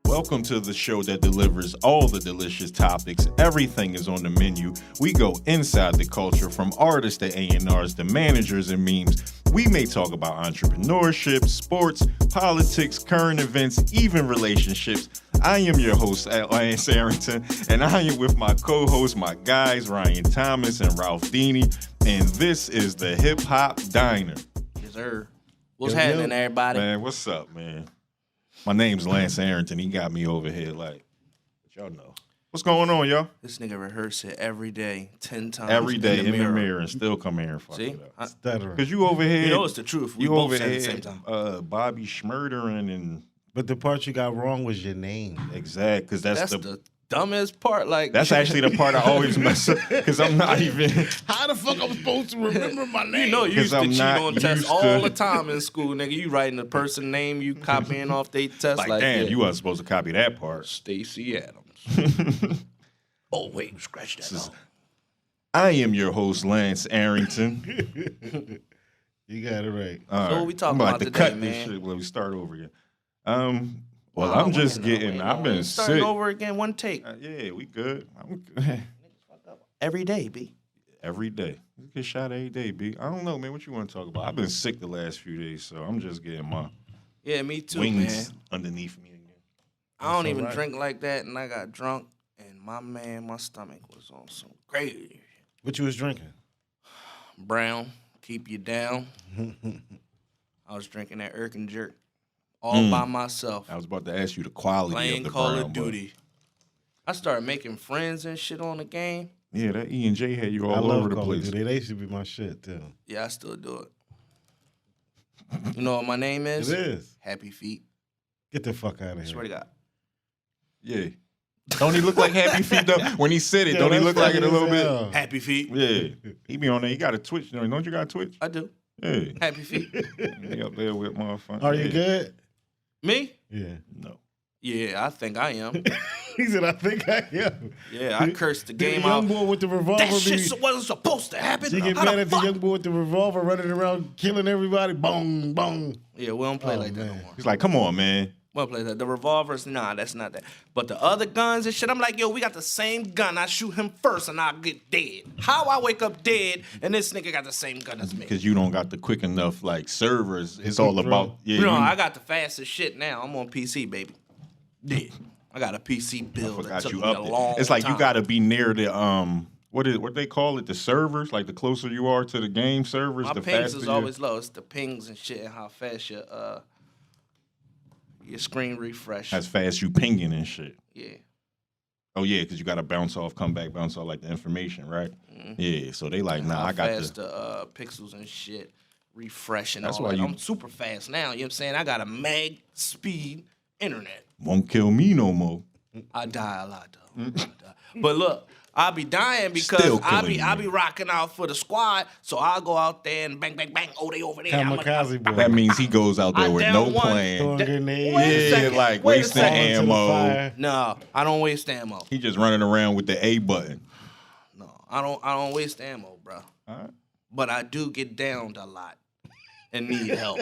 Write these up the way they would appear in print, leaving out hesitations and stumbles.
Welcome to the show that delivers all the delicious topics. Everything is on the menu. We go inside the culture, from artists to A&Rs to managers and memes. We may talk about entrepreneurship, sports, politics, current events, even relationships. I am your host, Lance Arrington, and I am with my co-hosts, my guys, Ryan Thomas and Ralph Dini, and this is the Hip Hop Diner. Yes, sir. What's happening, everybody? Man, what's up, man? My name's Lance Arrington. He got me over here like, y'all know. What's going on, y'all? This nigga rehearse it every day, 10 times. Every day in the mirror and still come here and fuck See? it up. Because you over here. You know it's the truth. We both said it at the same time. Bobby Schmurdering and. But the part you got wrong was your name. Exactly, because that's the dumbest part. Like that's actually the part I always mess up because I'm not even. How the fuck I'm supposed to remember my name? You know, you used to cheat on tests to... all the time in school, nigga. You writing the person name, you copying off their test. Like damn, you wasn't supposed to copy that part. Stacey Adams. Oh wait, scratch that. I am your host, Lance Arrington. You got it right. So what we talking about today, cut man? This shit when we start over again. Well, I'm just getting. I've been starting sick. over again, one take. Yeah, we good. Every day, B. Every day. You get shot every day, B. I don't know, man. What you want to talk about? I've been sick the last few days, so I'm just getting my me too, wings man. underneath me again. I don't even drink like that, and I got drunk, and my stomach was on some crazy. What you was drinking? Brown, keep you down. I was drinking that Irk and Jerk all by myself. I was about to ask you the quality playing of the Call brown, of Duty. I started making friends and shit on the game. Yeah, that E&J had you all over the place. They used to be my shit, too. Yeah, I still do it. You know what my name is? It is. Happy Feet. Get the fuck out of here. Swear to God. Yeah. Don't he look like Happy Feet, though? When he said it, don't he look like it a little bit? Happy Feet. Yeah. He be on there. He got a Twitch. Don't you got a Twitch? I do. Yeah. Happy Feet. He up there with motherfuckers. Are you good? Me? Yeah. No. Yeah, I think I am. He said, I think I am. Yeah, I cursed the game young out. boy with the revolver. That shit wasn't supposed to happen. You get mad at the young boy with the revolver running around killing everybody. Boom, boom. Yeah, we don't play like that no more. He's like, come on, man. We don't play that. The revolvers, nah, that's not that. But the other guns and shit, I'm like, yo, we got the same gun. I shoot him first and I get dead. How I wake up dead and this nigga got the same gun as me? Because you don't got the quick enough, like, servers. It's all about, yeah. I got the fastest shit now. I'm on PC, baby. Yeah. I got a PC build that took me a long It's like time. you got to be near the, what they call it, the servers? Like, the closer you are to the game servers, My the pings faster is always low. It's the pings and shit and how fast your screen refresh. As fast you pinging and shit. Yeah. Oh, yeah, because you got to bounce off, come back, bounce off, like, the information, right? Mm-hmm. Yeah, so they like, nah, I got fast the pixels and shit refreshing. That's all why that. you... I'm super fast now. You know what I'm saying? I got a mag speed internet. Won't kill me no more. I die a lot, though. But look, I be dying because I be rocking out for the squad, so I'll go out there and bang, bang, bang. Oh, they over there. Kamikaze boy. That means he goes out there with no plan. Throwing grenades. Yeah, like wasting ammo. No, I don't waste ammo. He just running around with the A button. No, I don't waste ammo, bro. Right. But I do get downed a lot and need help.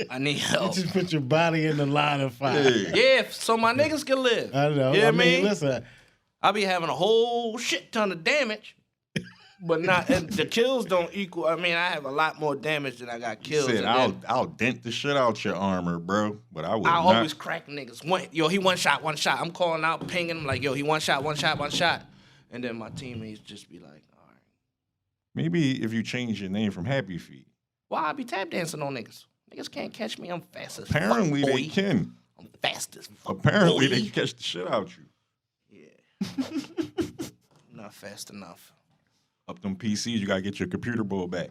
I need help. You just put your body in the line of fire. Yeah, so my niggas can live. I know. You know I what I mean? Listen. I be having a whole shit ton of damage, but not and the kills don't equal. I mean, I have a lot more damage than I got kills. Said, I'll dent the shit out your armor, bro. But I would I not. always crack niggas. He one shot. I'm calling out, pinging him like, yo, he one shot. And then my teammates just be like, all right. Maybe if you change your name from Happy Feet. Why I be tap dancing on niggas? Niggas can't catch me. I'm fast as Apparently fuck, boy. they can. I'm fast as fuck, Apparently boy. they catch the shit out you. Yeah. Not fast enough. Up them PCs, you gotta get your computer bull back.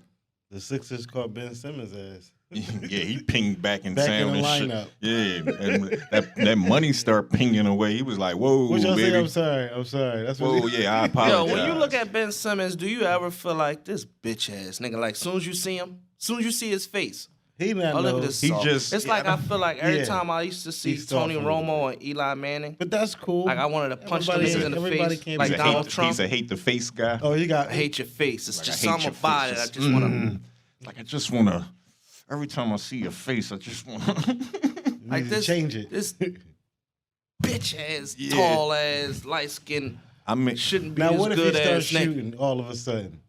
The Sixers caught Ben Simmons' ass. Yeah, he pinged back in Back sound in the and lineup. shit. Yeah, and that money start pinging away. He was like, "Whoa, What y'all baby." say? I'm sorry. That's what Whoa, yeah, I apologize. Yo, when you look at Ben Simmons, do you ever feel like this bitch ass nigga? Like, soon as you see him, soon as you see his face, he not look at know. this. He soft. just- It's like I feel like every Yeah. time I used to see He's Tony soft a Romo and Eli Manning, But that's cool. like I wanted to punch them Everybody- niggas in the everybody face, can't like be Donald Trump. He's a hate the face guy. Oh, you got. I hate your face. It's Like, just I hate something your about face. it. I just want to. Like I just wanna. Every time I see your face, I just wanna. Like to this. change it. This bitch ass, Yeah. tall ass, light skin. I mean, Shouldn't be Now, as what if he good starts as Nick. shooting all of a sudden?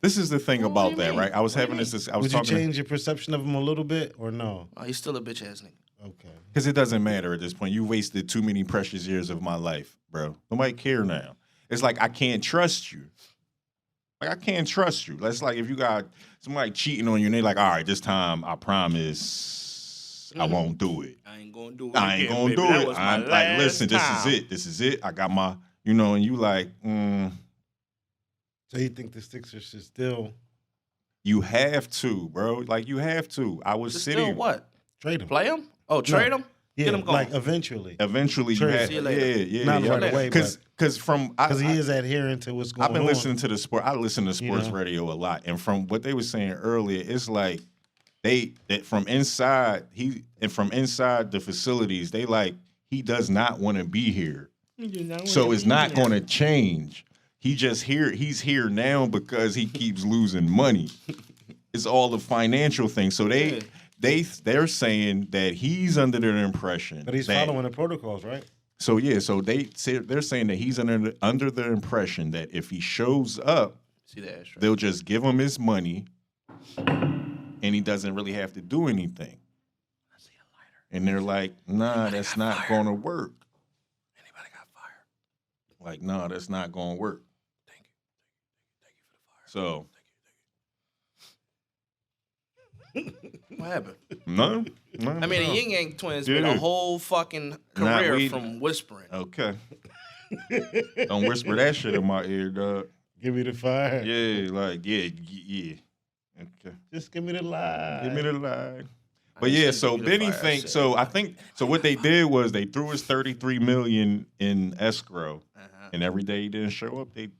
this is the thing Well, what do about you that, mean? right? I was What do you having mean? this. I was Would you talking change your perception of him a little bit or no? Oh, he's still a bitch ass nigga. Okay. because it doesn't matter at this point. You wasted too many precious years of my life, bro. Nobody care now. It's like I can't trust you. Like I can't trust you. That's like if you got somebody cheating on you and they like, all right, this time I promise I won't do it. I ain't gonna do it. I ain't again, gonna baby. do That it. was my I'm like, last listen, time. this is it. This is it. I got my, and you like, So you think the Sixers should still you have to, bro. Like you have to. I was Just sitting. still what? trade him? Play him? Oh, trade him? Yeah, Get him going. like eventually. Eventually, you Trade. had, See you later. yeah, Not right away, because Because he is adhering to what's going I've been on. listening to the sport. I listen to sports know? radio a lot, and from what they were saying earlier, it's like that from inside from inside the facilities, they like he does not want to be here, so it's not going to change. He's here now because he keeps losing money. It's all the financial thing. So they're saying that he's under the impression, But he's that, following the protocols, right? So yeah, so they're saying that he's under the impression that if he shows up, See that ashtray? they'll just give him his money, and he doesn't really have to do anything. I see a lighter. And they're like, nah, that's not going to work. Anybody got fire? Like, nah, that's not going to work. Thank you. Thank you for the fire. So What happened? no. I mean, the Yin Yang Twins Yeah. made a whole fucking Nah, career from whispering. Okay. Don't whisper that shit in my ear, dog. Give me the fire. Yeah, like yeah. Okay. Just give me the lie. Give me the line. I But ain't yeah, said so give me the Benny fire, I thinks said- so. I think so. What they did was they threw his $33 million in escrow, and every day he didn't show up, they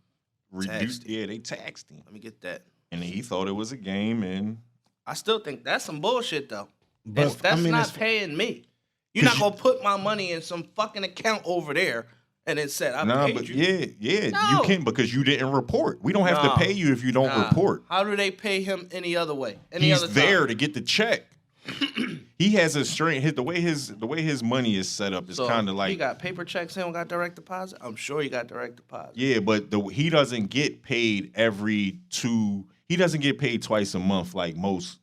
reduced. Taxed him. Yeah, they taxed him, Let me get that. and he thought it was a game. And I still think that's some bullshit though. But, That's I mean, not it's- paying me. You're not gonna put my money in some fucking account over there and it said I nah, paid but you. yeah, No. you can because you didn't report. We don't have Nah. to pay you if you don't Nah. report. How do they pay him any other way? Any He's other time? there to get the check. He has a straight. The way his money is set up is So kind of like he got paper checks. He don't got direct deposit. I'm sure he got direct deposit. yeah, but he doesn't get paid He doesn't get paid twice a month like most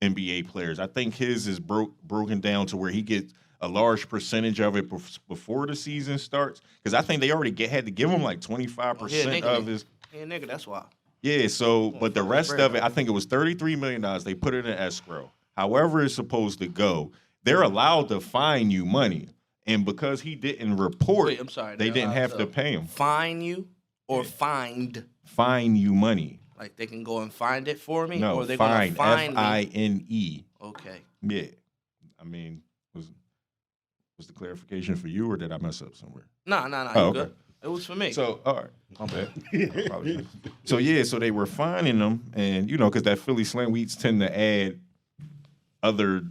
NBA players. I think his is broken down to where he gets a large percentage of it before the season starts. Because I think they already had to give him like 25% of his. Yeah, nigga, that's why. Yeah, so but the fuck rest bread of it, up. I think it was $33 million. They put it in escrow. However it's supposed to go, they're allowed to fine you money. And because he didn't report, Wait, I'm sorry. they they're didn't allowed have to pay him. Fine you or find? Fine you money. Like they can go and find it for me, No, or they're fine. gonna find me. Fine. Okay. Yeah. I mean, was the clarification for you, or did I mess up somewhere? No, Oh, you okay. good. It was for me. So, all right, my bad. I apologize. So yeah, so they were fining them, and because that Philly slang, we tend to add other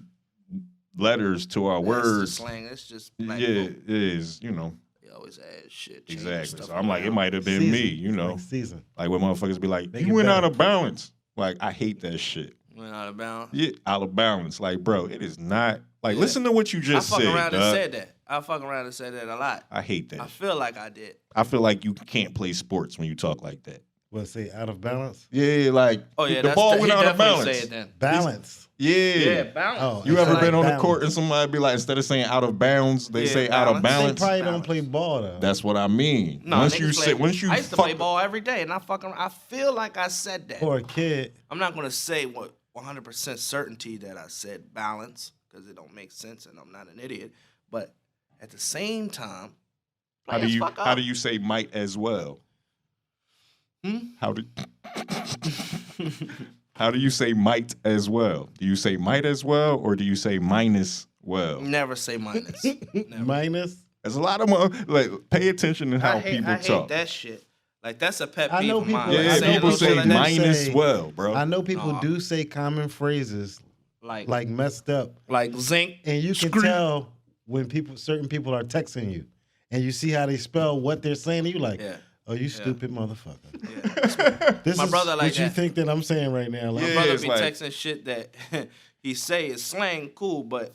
letters to our That's words. just slang. It's just black Yeah, folk. it is. They always add shit. change Exactly. stuff So I'm like, it around. might have been Season. me. Like season. Like when motherfuckers be like, Make you it went better. out of balance. Like I hate that shit. Went out of bounds. Yeah, out of balance. Like, bro, it is not. Like, Yeah. listen to what you just I fuck said. around and dog. said that. I fuck around and said that a lot. I hate that. I feel like I did. I feel like you can't play sports when you talk like that. What, say out of balance? Yeah, like Oh yeah, the that's ball he went out of definitely balance. say it then. Balance. Yeah. Yeah, balance. Oh, You It's ever like been on the balance. court and somebody be like, instead of saying out of bounds, they Yeah, say out of balance. They balance? probably don't Balance. play ball though. That's what I mean. No, once niggas you play- say, once you I used to fuck, play ball every day, and I feel like I said that. For a kid. I'm not gonna say what 100% certainty that I said balance because it don't make sense, and I'm not an idiot. But at the same time, how do players you fuck up. how do you say might as well? How do how do you say might as well? Do you say might as well, or do you say minus well? Never say minus. Never. Minus. There's a lot of like pay attention to how people I hate talk. that shit. Like that's a pet I peeve know of people- mine. Yeah, I Like, know saying people no say shit like that. minus say- well, bro. I know people Nah. do say common phrases like like messed up. zinc. And you can Screw- tell when certain people are texting you. And you see how they spell what they're saying, and you like, Yeah. oh, you stupid motherfucker. Yeah. This My is brother like what you that. think that I'm saying right now. Like, Yeah. Brother it's be like- texting shit that he say is slang cool, but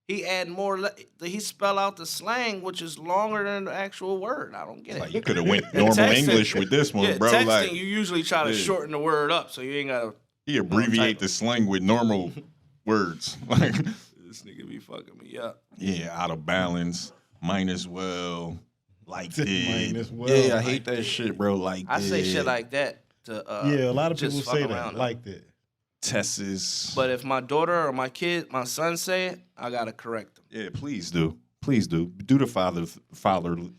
he add more. He spell out the slang, which is longer than the actual word. I don't get it. Like you could have went normal Texting- English with this one, Yeah, bro. texting Like you usually try to yeah. shorten the word up, so you ain't gotta. he abbreviate the slang with normal words. Like This nigga be fucking me up. yeah, out of balance, might as well, like Might did. as well, Yeah, I like hate that shit, bro. Like I say did. shit like that to. Yeah, a lot of just people fuck say around. that, like that. Tesses. But if my daughter or my kid, my son say it, I gotta correct them. Yeah, please do. Please do. Do the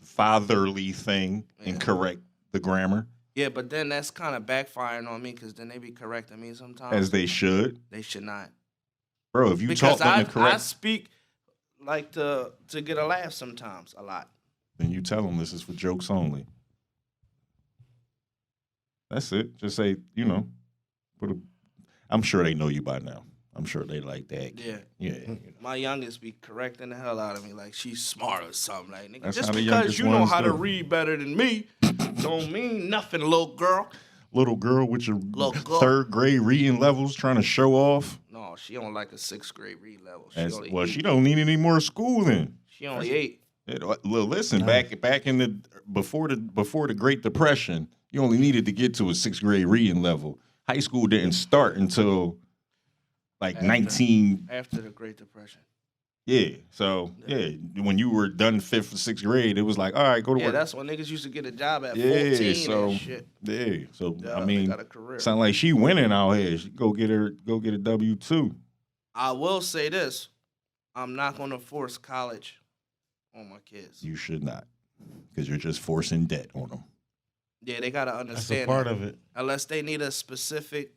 fatherly thing and correct the grammar. Yeah, but then that's kind of backfiring on me because then they be correcting me sometimes. As they should. They should not. Bro, if you Because taught them to I correct, speak like to get a laugh sometimes, a lot. then you tell them this is for jokes only. That's it. Just say, I'm sure they know you by now. I'm sure they like that. Yeah. Yeah. My youngest be correcting the hell out of me like she's smart or something. Like, nigga, That's just how the because youngest you know ones how to do. read better than me don't mean nothing, little girl. Little girl with your Little girl. third grade reading levels trying to show off. No, she don't like a 6th grade read level. She don't need any more school then. She only 8. Listen, back in the before the Great Depression, you only needed to get to a 6th grade reading level. High school didn't start until like 19. After the Great Depression. Yeah. So when you were done 5th or 6th grade, it was like, all right, go to Yeah, work. that's when niggas used to get a job at 14 so and shit. yeah. So Yeah, I they mean, got a career. sound like she winning out here. She go get a W-2. I will say this. I'm not going to force college on my kids. You should not, because you're just forcing debt on them. Yeah, they got to That's understand a part that. of it. Unless they need a specific,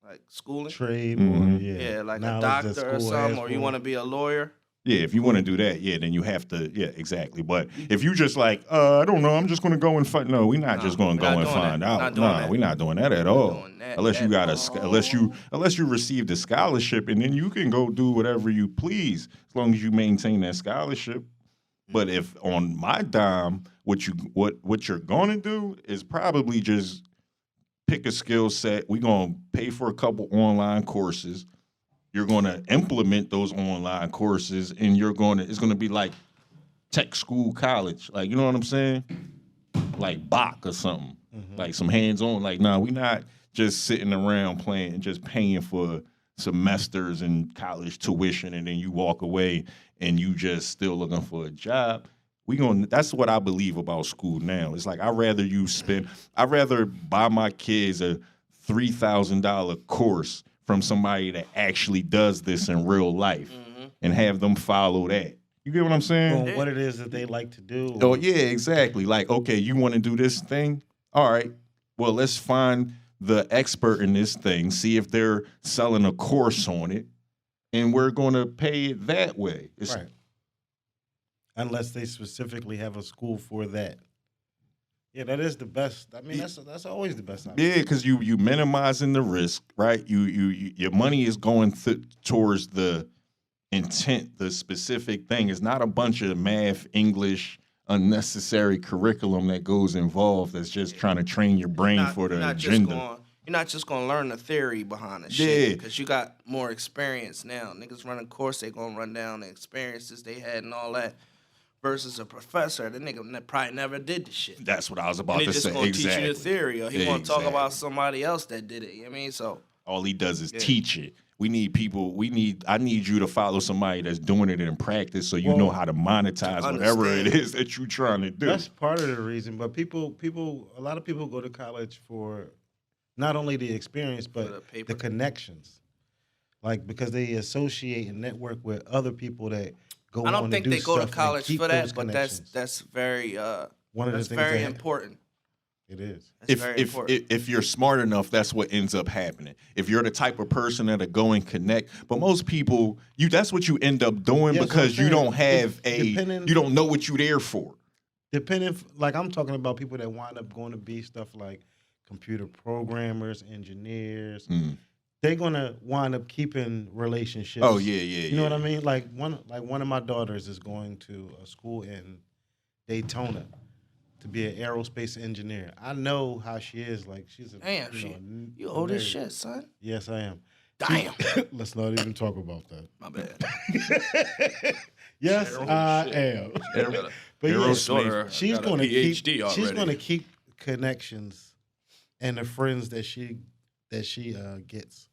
like, schooling. Trade Mhm. or Yeah, like a knowledge that doctor or school something, has or you for want to be a lawyer. Yeah, if you want to do that, then you have to. Yeah, exactly. But if you just like, I don't know, I'm just going to go and find. No, we're not just going to we're go not and doing find that. out. Not doing that. We're not doing that at all. doing that Unless you at got all. unless you received a scholarship, and then you can go do whatever you please as long as you maintain that scholarship. But if on my dime, what you're going to do is probably just pick a skill set. We're going to pay for a couple online courses. You're going to implement those online courses, and it's going to be like tech school college. Like, you know what I'm saying? Like Bach or something. Like some hands-on. Like, nah, we not just sitting around playing, just paying for semesters and college tuition, and then you walk away and you just still looking for a job. That's what I believe about school now. It's like I'd rather buy my kids a $3,000 course from somebody that actually does this in real life and have them follow that. You get what I'm saying? on what it is that they like to do. Oh, yeah, exactly. Like, okay, you want to do this thing? All right. Well, let's find the expert in this thing, see if they're selling a course on it, and we're going to pay it that way. Right. Unless they specifically have a school for that. Yeah, that is the best. I mean, that's always the best option. Yeah, because you minimizing the risk, right? Your money is going towards the intent, the specific thing. It's not a bunch of math, English, unnecessary curriculum that goes involved that's just trying to train your brain for the agenda. You're not just gonna learn the theory behind the Yeah. shit because you got more experience now. Niggas run a course, they gonna run down the experiences they had and all that. Versus a professor, the nigga probably never did the shit. That's what I was about And to he say. just gonna teach Exactly. you the theory, or he gonna talk Exactly. about somebody else that did it. You know what I mean? So All he does is teach it. I need you to follow somebody that's doing it in practice so you know how to monetize whatever it is that you're trying to do. That's part of the reason. But a lot of people go to college for not only the experience, but the paper. the connections. Like, because they associate and network with other people that go on I don't to think do they go to stuff and college keep for those that, but connections. that's very One of the that's things very that- important. It is. That's very important. If you're smart enough, that's what ends up happening. If you're the type of person that'll go and connect, but most people, that's what you end up doing Yeah, that's what because I'm you saying. don't have Depending- you don't know what you're there for. Depending, like I'm talking about people that wind up going to be stuff like computer programmers, engineers. They're gonna wind up keeping relationships. Oh yeah. You know what I mean? Like one of my daughters is going to a school in Daytona to be an aerospace engineer. I know how she is. Like she's a Damn, you you old as nerd. shit, son. Yes, I am. Damn. Let's not even talk about that. My bad. Yes, I am. But yeah, Daughter she's got a going to keep. PhD already. She's going to keep connections and the friends that she gets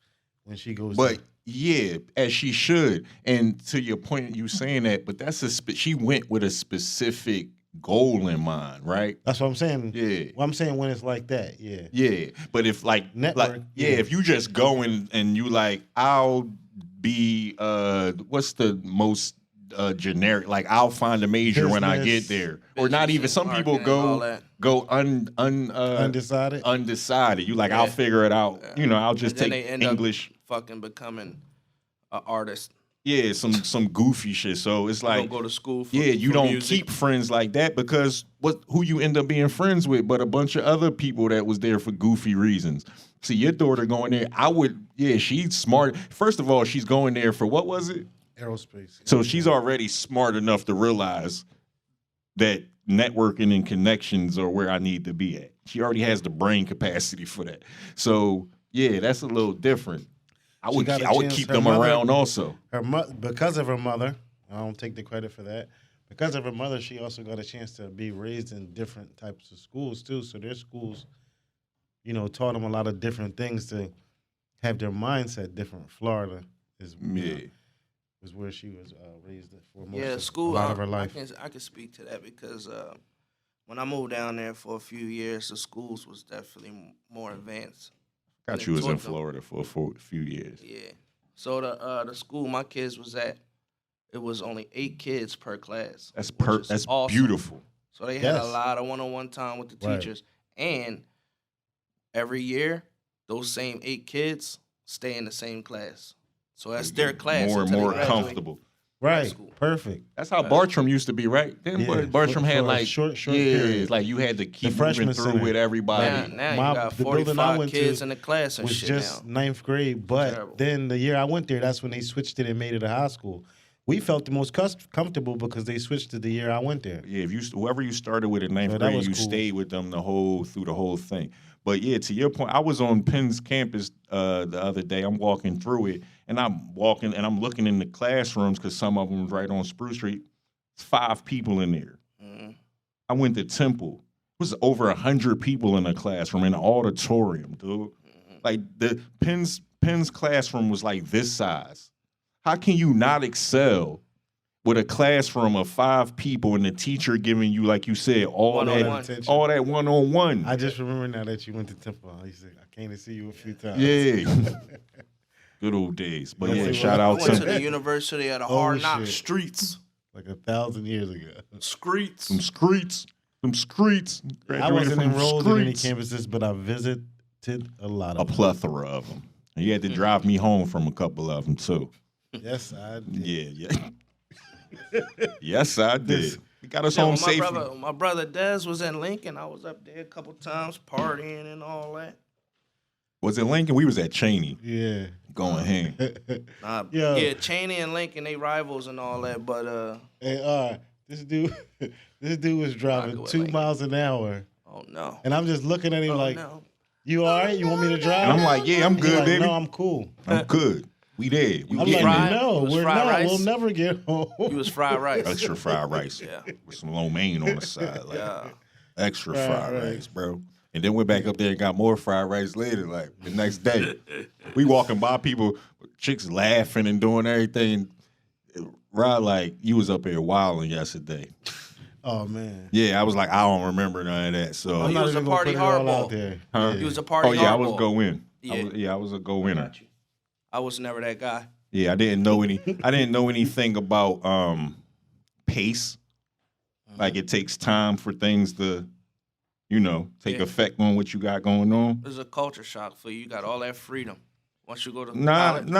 when she goes. But there. yeah, as she should. And to your point, you saying that, but that's she went with a specific goal in mind, right? That's what I'm saying. Yeah. Well, I'm saying when it's like that, yeah. Yeah, but if Network, if you just go and you like, I'll be what's the most generic? Like, I'll find a major when I get Business, there, or not even. Some people go undecided. You like, I'll figure it out. Yeah. You know, I'll just And then take they end English. up fucking becoming an artist. Yeah, some goofy shit. So it's like, Don't go to school. you for don't music. keep friends like that, because who you end up being friends with but a bunch of other people that was there for goofy reasons. See, your daughter going there, she's smart. First of all, she's going there for, what was it? Aerospace. So she's already smart enough to realize that networking and connections are where I need to be at. She already has the brain capacity for that. So yeah, that's a little different. I would keep them around also. Because of her mother, I don't take the credit for that. Because of her mother, she also got a chance to be raised in different types of schools too. So their schools, taught them a lot of different things to have their mindset different. Florida is where she was raised for most of a lot of her life. I can speak to that because when I moved down there for a few years, the schools was definitely more advanced. Got you was in Florida for a few years. Yeah. So the school my kids was at, it was only 8 kids per class. That's awesome. beautiful. So they had a lot of one-on-one time with the teachers. And every year, those same 8 kids stay in the same class. So that's their class. More and more comfortable. Right. Perfect. That's how Bartram used to be, right? Then Bartram had like short period. like you had to keep freshman moving through center. with everybody. Now you got 45 kids in the class and was shit just now. 9th grade, but Terrible. then the year I went there, that's when they switched it and made it a high school. We felt the most comfortable because they switched it the year I went there. Yeah, whoever you started with in 9th grade, you stayed with them through the whole thing. But yeah, to your point, I was on Penn's campus the other day. I'm walking through it, and I'm looking in the classrooms because some of them was right on Spruce Street. It's 5 people in there. Mm-hmm. I went to Temple. It was over 100 people in a classroom in an auditorium, dude. Mm-hmm. Like the Penn's classroom was like this size. How can you not excel with a classroom of 5 people and the teacher giving you, like you said, all that one-on-one? I just remember now that you went to Temple. I came to see you a few times. Yeah. Good old days. But yeah, shout out to the University of the Hard Knock Streets. Like 1,000 years ago. Streets. Some streets. I wasn't enrolled in any campuses, but I visited a lot of them. A plethora of them. And you had to drive me home from a couple of them, too. Yes, I did. Yeah. Yes, I did. We got us home safely. My brother Dez was in Lincoln. I was up there a couple times partying and all that. Was it Lincoln? We was at Cheney. Yeah. Going ham. Yeah, Cheney and Lincoln, they rivals and all that, but hey, this dude was driving 2 miles an hour. Oh no. And I'm just looking at him you all right? You want me to drive? And I'm like, yeah, I'm good, baby. No, I'm cool. I'm good. We there. I'm like, no, we're not. Rice? We'll never get home. He was fried rice. Extra fried rice. Yeah. With some lo mein on the side. Extra fried rice, rice, bro. And then went back up there and got more fried rice later, like the next day. We walking by people, chicks laughing and doing everything. Rod, like, you was up here wilding yesterday. Oh, man. Yeah, I was like, I don't remember none of that. So he was a party hardball. Huh? He was a party hardball. Oh, yeah, I was go in. Yeah. I was a go winner. I was never that guy. Yeah, I didn't know anything about pace. Like, it takes time for things to, take effect on what you got going on. There's a culture shock for you. You got all that freedom. Once you go to college.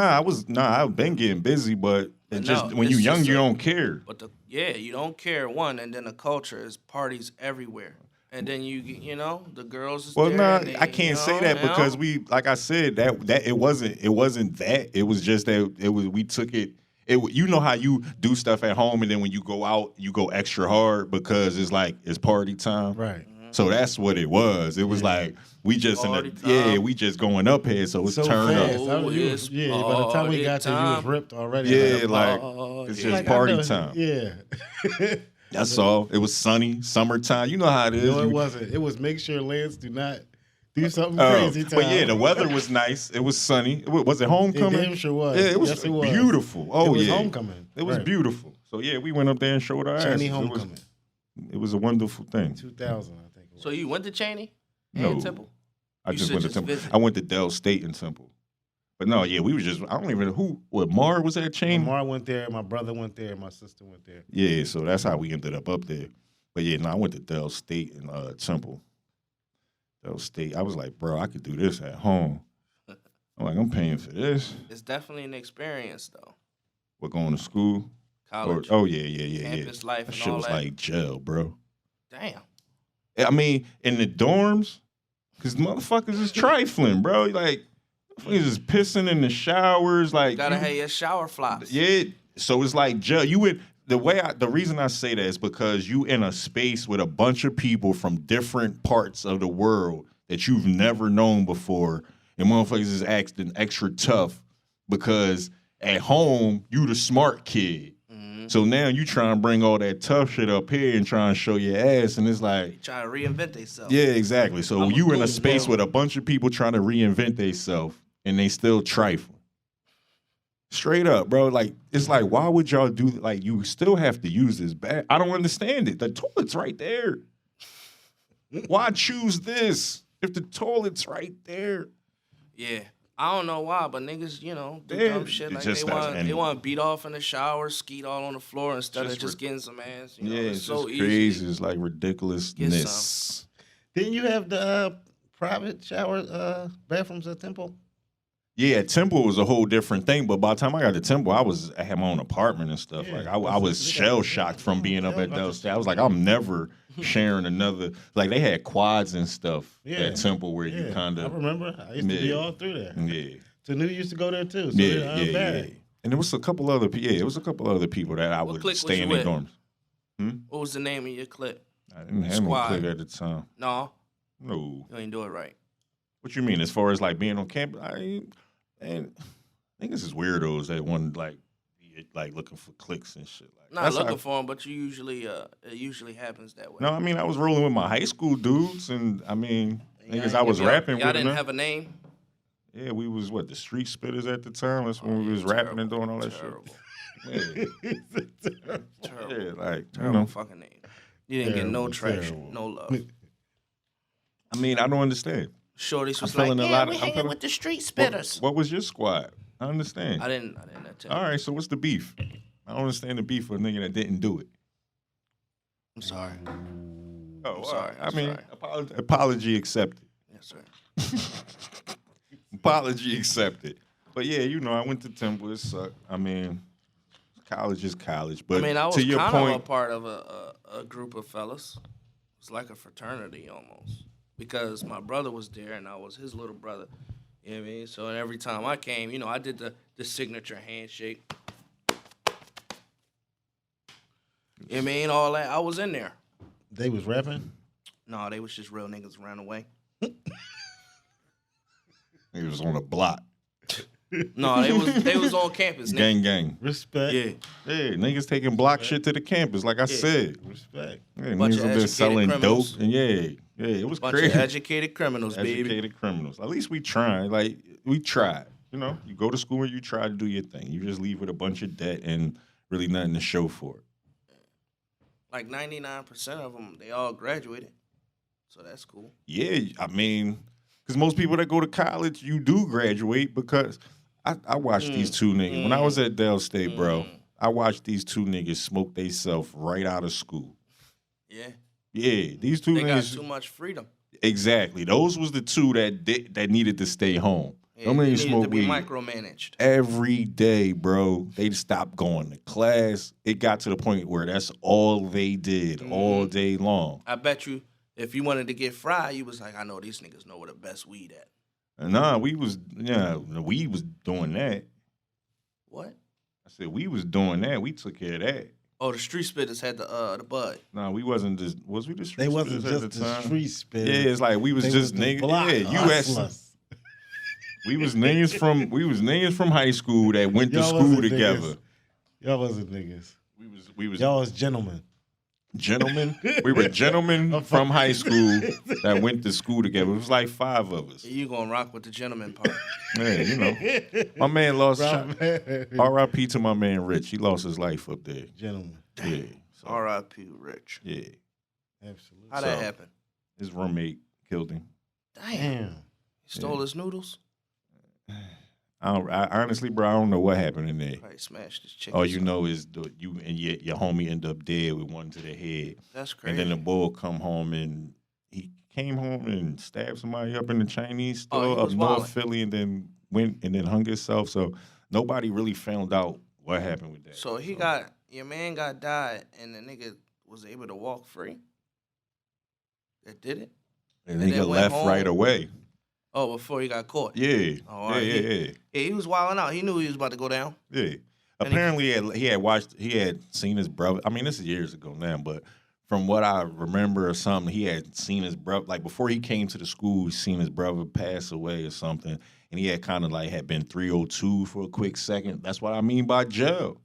I've been getting busy, but when you're young, you don't care. But you don't care, one, and then the culture is parties everywhere. And then you get, the girls is there. I can't say that because like I said, that it wasn't that. It was just that we took it. You know how you do stuff at home, and then when you go out, you go extra hard because it's party time. Right. Mm-hmm. So that's what it was. It was like we just we just going up here, so it's So turned fast. up. By the time we got there, you was ripped already. Yeah, like it's just party time. Yeah. That's all. It was sunny, summertime. You know how it is. No, it wasn't. It was make sure Lance do not do something crazy time. But yeah, the weather was nice. It was sunny. Was it homecoming? It damn sure was. Yeah, it was, yes, it was. Beautiful. Oh, it was yeah. homecoming. It was beautiful. So yeah, we went up there and showed our Cheney asses. homecoming. It was a wonderful thing. 2000, I think. So you went to Cheney and no, Temple? I just went to Temple. I went to Dell State and Temple. But no, yeah, we was just, I don't even know Mar was at Cheney? Mar went there, my brother went there, my sister went there. Yeah, so that's how we ended up there. But yeah, no, I went to Dell State and Temple. Dell State, I was like, bro, I could do this at home. I'm like, I'm paying for this. It's definitely an experience, though. We're going to school? College. Campus life that and shit all was that. like jail, bro. Damn. I mean, in the dorms, because motherfuckers is trifling, bro. Like, motherfuckers is pissing in the showers. Like, Gotta have your shower flops. Yeah. So it's like jail. The reason I say that is because you in a space with a bunch of people from different parts of the world that you've never known before, and motherfuckers is acting extra tough because at home you the smart kid. Mm-hmm. So now you try and bring all that tough shit up here and try and show your ass, and it's like they try to reinvent themselves. Yeah, exactly. So you in a space with a bunch of people trying to reinvent themselves, and they still trifle. Straight up, bro. Like, it's like, why would y'all do that? Like, you still have to use this bag. I don't understand it. The toilet's right there. Why choose this if the toilet's right there? Yeah. I don't know why, but niggas, do dumb shit. Like they want to beat off in the shower, skeet all on the floor instead of just getting some ass. It's so just crazy. It's like ridiculousness. Didn't you have the private shower bathrooms at Temple? Yeah, Temple was a whole different thing. But by the time I got to Temple, I had my own apartment and stuff. Yeah, like I was shell shocked from being up at Del State. I was like, I'm never sharing another. Like they had quads and stuff at Temple where you kind of. I remember. I used to be all through there. Yeah. So New used to go there too. So yeah. And there was a couple other. It was a couple other people that I would stay in their dorms. What was the name of your clique? I didn't have no clique at the time. No. You ain't do it right. What you mean? As far as like being on campus, and I think this is weirdos that want like looking for clicks and shit. Like not looking for them, but you usually it usually happens that way. No, I mean I was rolling with my high school dudes, and I mean niggas I was rapping with. Y'all didn't have a name. Yeah, we was the street spitters at the time. That's when we was rapping and doing all that shit. Yeah. Terrible. Yeah, like terrible fucking name. You didn't get no traction, no love. I mean, I don't understand. Shorties was like, we hanging with the street spitters. What was your squad? I understand. I didn't attend. All right, so what's the beef? I don't understand the beef for a nigga that didn't do it. I'm sorry. Oh, I'm sorry. I mean, apology accepted. Yes, sir. Apology accepted. But yeah, I went to Temple. It sucked. I mean, college is college. But I was to your kind point, of a part of a group of fellas. It's like a fraternity almost. Because my brother was there and I was his little brother. You know what I mean? So every time I came, I did the signature handshake. You know what I mean? All that. I was in there. They was rapping? No, they was just real niggas ran away. He was on the block. No, they was on campus. Nigga. Gang. Respect. Yeah, niggas taking block shit to the campus, like I said. Respect. Yeah, niggas have been selling criminals. dope, and it was Bunch crazy. Of educated criminals, baby. Educated criminals. At least we tried. Like we tried. You go to school and you try to do your thing. You just leave with a bunch of debt and really nothing to show for it. Like 99% of them, they all graduated, so that's cool. Yeah, I mean, because most people that go to college, you do graduate because. I watched these two niggas. When I was at Dell State, bro, I watched these two niggas smoke themselves right out of school. Yeah. Yeah, these two they niggas. Got too much freedom. Exactly. Those was the two that needed to stay home. Yeah, Them niggas smoke to be weed micromanaged. every day, bro. They stopped going to class. It got to the point where that's all they did all day long. I bet you if you wanted to get fried, you was like, I know these niggas know where the best weed at. Nah, we was doing that. What? I said we was doing that. We took care of that. Oh, the street spitters had the bud. Nah, we wasn't just. Was we the street They wasn't spitters at just the the time? street spitters. Yeah, it's like we was They just was the niggas. block Yeah, U.S. hustlers. We was niggas from high school that went to Y'all school wasn't together. niggas. Y'all wasn't niggas. We was Y'all was gentlemen. gentlemen. We were gentlemen from high school that went to school together. It was like 5 of us. You gonna rock with the gentleman part? Yeah, you know, my man lost. Gentlemen. R.I.P. to my man Rich. He lost his life up there. Yeah. So, R.I.P. Rich. yeah. Absolutely. How that So- happen? His roommate killed him. Damn. Damn. He stole his noodles. I honestly, bro, I don't know what happened in there. Probably smashed his chicken. All you know is you and your homie end up dead with one to the head. That's crazy. And then the boy come home and he came home and stabbed somebody up in the Chinese Oh, store he up was North wildin'. Philly and then went and then hung himself. So nobody really found out what happened with that. So your man got died, and the nigga was able to walk free. That did it. And and nigga then went left home. right away. Oh, before he got caught. Yeah. Oh, all right. Yeah. Yeah, he was wilding out. He knew he was about to go down. Yeah. Apparently, he had seen his brother. I mean, this is years ago now, but from what I remember or something, he had seen his brother, like before he came to the school, he seen his brother pass away or something. And he had kind of like had been 302 for a quick second. That's what I mean by jail.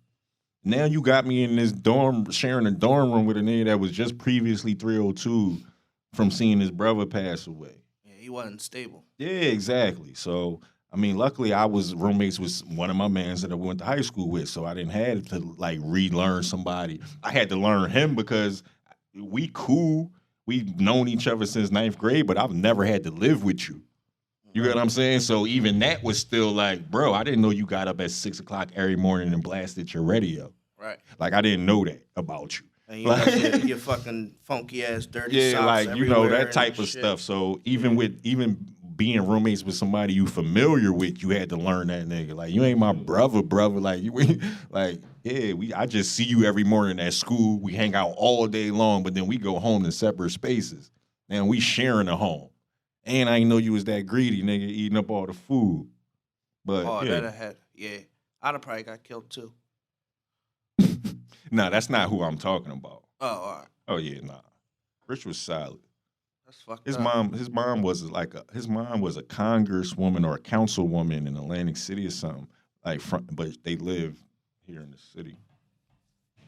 Now you got me in this dorm, sharing a dorm room with a nigga that was just previously 302 from seeing his brother pass away. Yeah, he wasn't stable. Yeah, exactly. So, I mean, luckily I was roommates with one of my mans that I went to high school with, so I didn't have to like relearn somebody. I had to learn him because we cool. We've known each other since 9th grade, but I've never had to live with you. You get what I'm saying? So even that was still like, bro, I didn't know you got up at 6 o'clock every morning and blasted your radio. Right. Like I didn't know that about you. And you left your fucking funky ass dirty socks like you know everywhere that type and of shit. stuff. So even being roommates with somebody you familiar with, you had to learn that nigga. Like you ain't my brother. Like you ain't like I just see you every morning at school. We hang out all day long, but then we go home in separate spaces. And we sharing a home. And I ain't know you was that greedy, nigga, eating up all the food. But Oh, yeah. that I had. Yeah, I'd have probably got killed too. Nah, that's not who I'm talking about. Oh, all right. Oh yeah, nah. Rich was solid. That's fucked His up. mom was a congresswoman or a councilwoman in Atlantic City or something. But they live here in the city.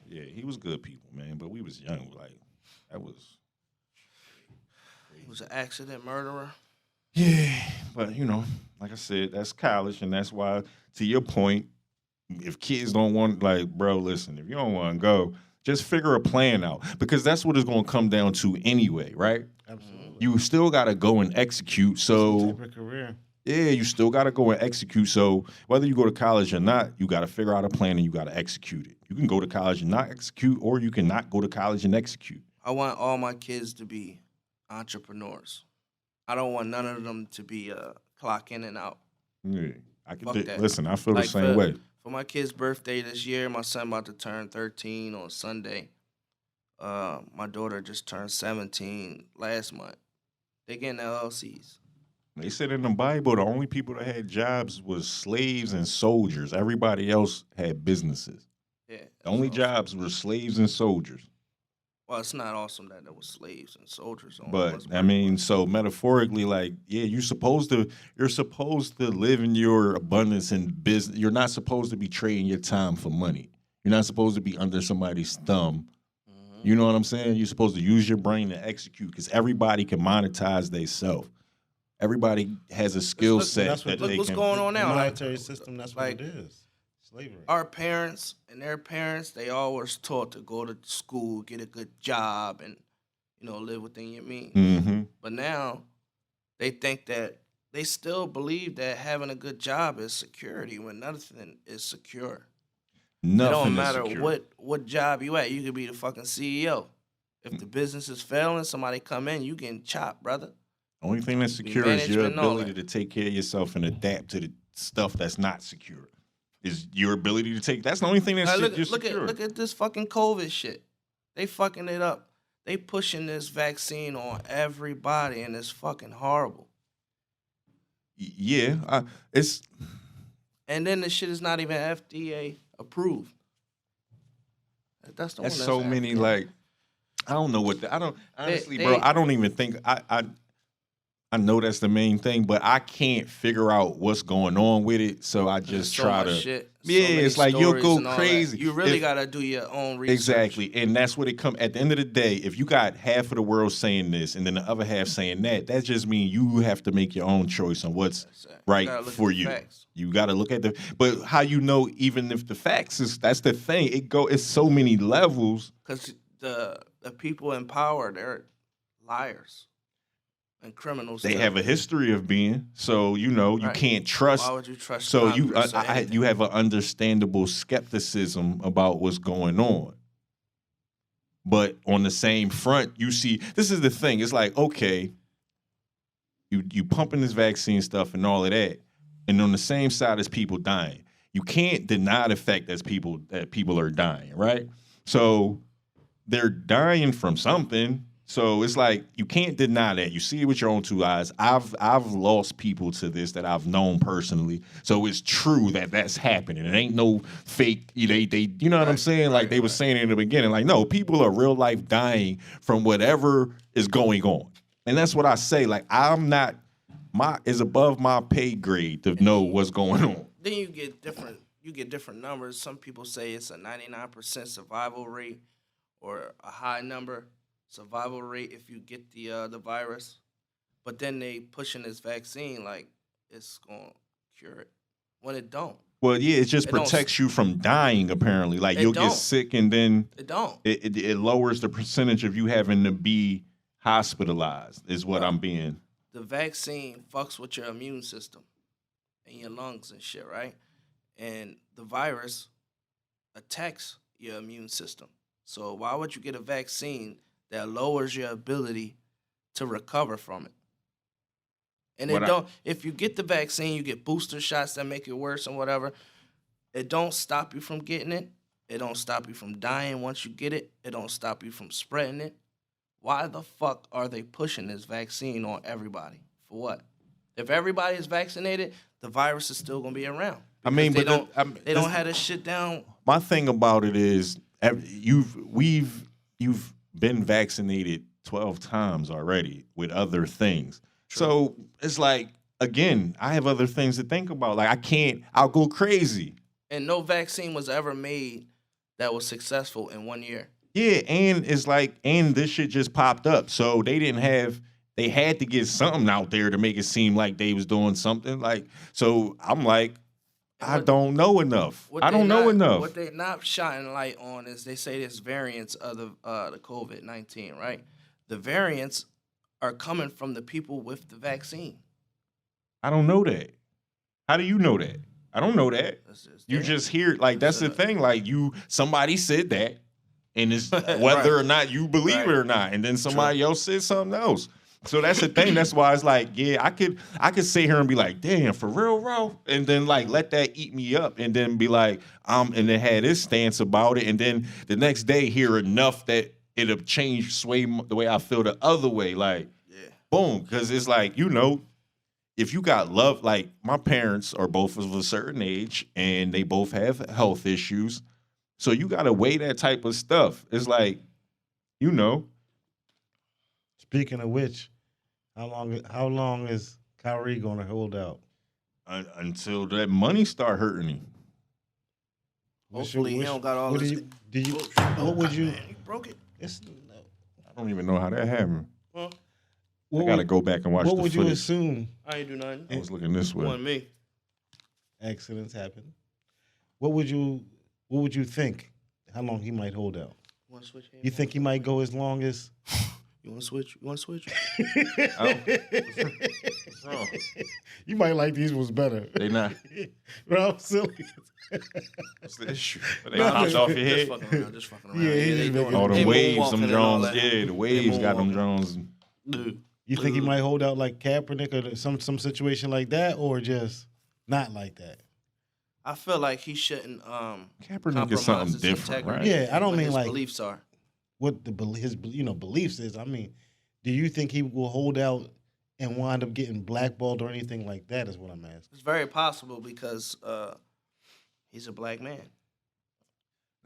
Yeah, he was good people, man. But we was young. Like that was. He was an accident murderer. Yeah, but you know, like I said, that's college, and that's why, to your point, if kids don't want, like, bro, listen, if you don't want to go, just figure a plan out because that's what it's going to come down to anyway, right? Absolutely. You still got to go and execute. So Type of career. yeah, you still got to go and execute. So whether you go to college or not, you got to figure out a plan and you got to execute it. You can go to college and not execute, or you can not go to college and execute. I want all my kids to be entrepreneurs. I don't want none of them to be clock in and out. Yeah, I can Fuck that. listen. I feel Like, the same way. For my kid's birthday this year, my son about to turn 13 on Sunday. My daughter just turned 17 last month. They getting LLCs. They said in the Bible the only people that had jobs was slaves and soldiers. Everybody else had businesses. Yeah. The only so- jobs were slaves and soldiers. Well, it's not awesome that there was slaves and soldiers on. But I mean, so metaphorically, like, yeah, you're supposed to live in your abundance and business. You're not supposed to be trading your time for money. You're not supposed to be under somebody's thumb. Mm-hmm. You know what I'm saying? You're supposed to use your brain to execute because everybody can monetize themselves. Everybody has a skill set that's what- that Look they what's can. going on The now. military system, that's like- what it is. Slavery. Our parents and their parents, they always taught to go to school, get a good job, and live within your means. Mm-hmm. But now they think that they still believe that having a good job is security when nothing is secure. Nothing It don't is matter secure. what job you at. You could be the fucking CEO. If the business is failing, somebody come in, you getting chopped, brother. Only thing that's secure is your management and all ability to take care of yourself and adapt to the stuff that's not secure. Is your ability to take. That's the only thing that's Look secure. at this fucking COVID shit. They fucking it up. They pushing this vaccine on everybody, and it's fucking horrible. Yeah, it's And then the shit is not even FDA approved. That's the That's one. so many African. like I don't know what I don't honestly, They- bro. I don't even think I know that's the main thing, but I can't figure out what's going on with it. So I just so try much to. shit. Yeah, So many it's like you'll stories go and all that. crazy. You really If- gotta do your own research. Exactly, and that's what it come. At the end of the day, if you got half of the world saying this and then the other half saying that just means you have to make your own choice on what's That's it. You right gotta look at for the you. facts. You got to look at but how you know even if the facts is that's the thing. It's so many levels. Because the people in power, they're liars and criminals. They too. have a history of being so you Right. can't trust. Why would you trust? So you Congress or anything? you have an understandable skepticism about what's going on. But on the same front, you see this is the thing. It's like okay, you pumping this vaccine stuff and all of that, and on the same side as people dying, you can't deny the fact that people are dying, right? So they're dying from something. So it's like you can't deny that. You see it with your own two eyes. I've lost people to this that I've known personally. So it's true that that's happening. It ain't no fake. They you know what I'm saying? Like they were saying in the beginning. Like no, people are real life dying from whatever is going on. And that's what I say. Like I'm not is above my pay grade to know what's going on. Then you get different numbers. Some people say it's a 99% survival rate or a high number survival rate if you get the virus. But then they pushing this vaccine like it's gonna cure it when it don't. Well, yeah, it just It don't- protects you from dying. Apparently, like It you'll get don't. sick and then It don't. it lowers the percentage of you having to be hospitalized. Is what I'm being. The vaccine fucks with your immune system and your lungs and shit, right? And the virus attacks your immune system. So why would you get a vaccine that lowers your ability to recover from it? And if you get the vaccine, you get booster shots that make it worse and whatever. It don't stop you from getting it. It don't stop you from dying once you get it. It don't stop you from spreading it. Why the fuck are they pushing this vaccine on everybody? For what? If everybody is vaccinated, the virus is still gonna be around. I mean, Because but they don't have this shit down. My thing about it is you've been vaccinated 12 times already with other things. True. So it's like again, I have other things to think about. Like I'll go crazy. And no vaccine was ever made that was successful in 1 year. Yeah, and it's like, and this shit just popped up. So they had to get something out there to make it seem like they was doing something. Like, so I'm like, I don't know enough. I don't know enough. What they not shining light on is they say there's variants of the COVID-19, right? The variants are coming from the people with the vaccine. I don't know that. How do you know that? I don't know that. You just hear like that's the thing. Like somebody said that, and it's whether or not you believe it or not, and then somebody else said something else. So that's the thing. That's why it's like, yeah, I could sit here and be like, damn, for real, bro, and then like let that eat me up, and then be like, and then had this stance about it, and then the next day hear enough that it'll change sway the way I feel the other way, like, boom, because it's like if you got love, like my parents are both of a certain age and they both have health issues. So you got to weigh that type of stuff. It's like, Speaking of which, how long is Kyrie going to hold out? Until that money start hurting him. Hopefully he don't got all this. What would you? Man, you broke it. I don't even know how that happened. Huh? I got to go back and watch the footage. What would you assume? I ain't do nothing. I was looking this way. One me. Accidents happen. What would you think? How long he might hold out? Want to switch? You think he might go as long as? You want to switch? You want to switch? What's wrong? You might like these ones better. They not. Bro, I'm silly. What's the issue? They popped off your head. Just fucking around. Yeah, he's they just doing making- All they them waves, moonwalking them and all drones. that. Yeah, the waves got them drones. Dude. You think he might hold out like Kaepernick or some situation like that, or just not like that? I feel like he shouldn't Kaepernick is something his different, right? integrity, Yeah, I don't what mean his like beliefs are. what his beliefs is. I mean, do you think he will hold out and wind up getting blackballed or anything like that? Is what I'm asking. It's very possible because he's a black man.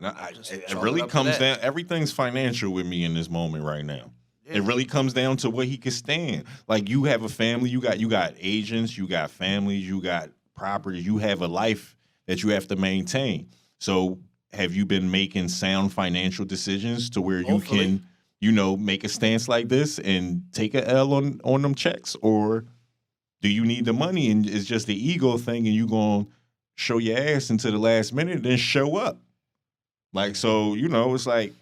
Just It chalk really up to comes that. down. Everything's financial with me in this moment right now. Yeah. It really comes down to what he can stand. Like you have a family, you got agents, you got families, you got properties, you have a life that you have to maintain. So have you been making sound financial decisions to where you Hopefully. can, make a stance like this and take a L on them checks? Or do you need the money and it's just the ego thing and you gonna show your ass into the last minute and then show up? Like, so, it's like,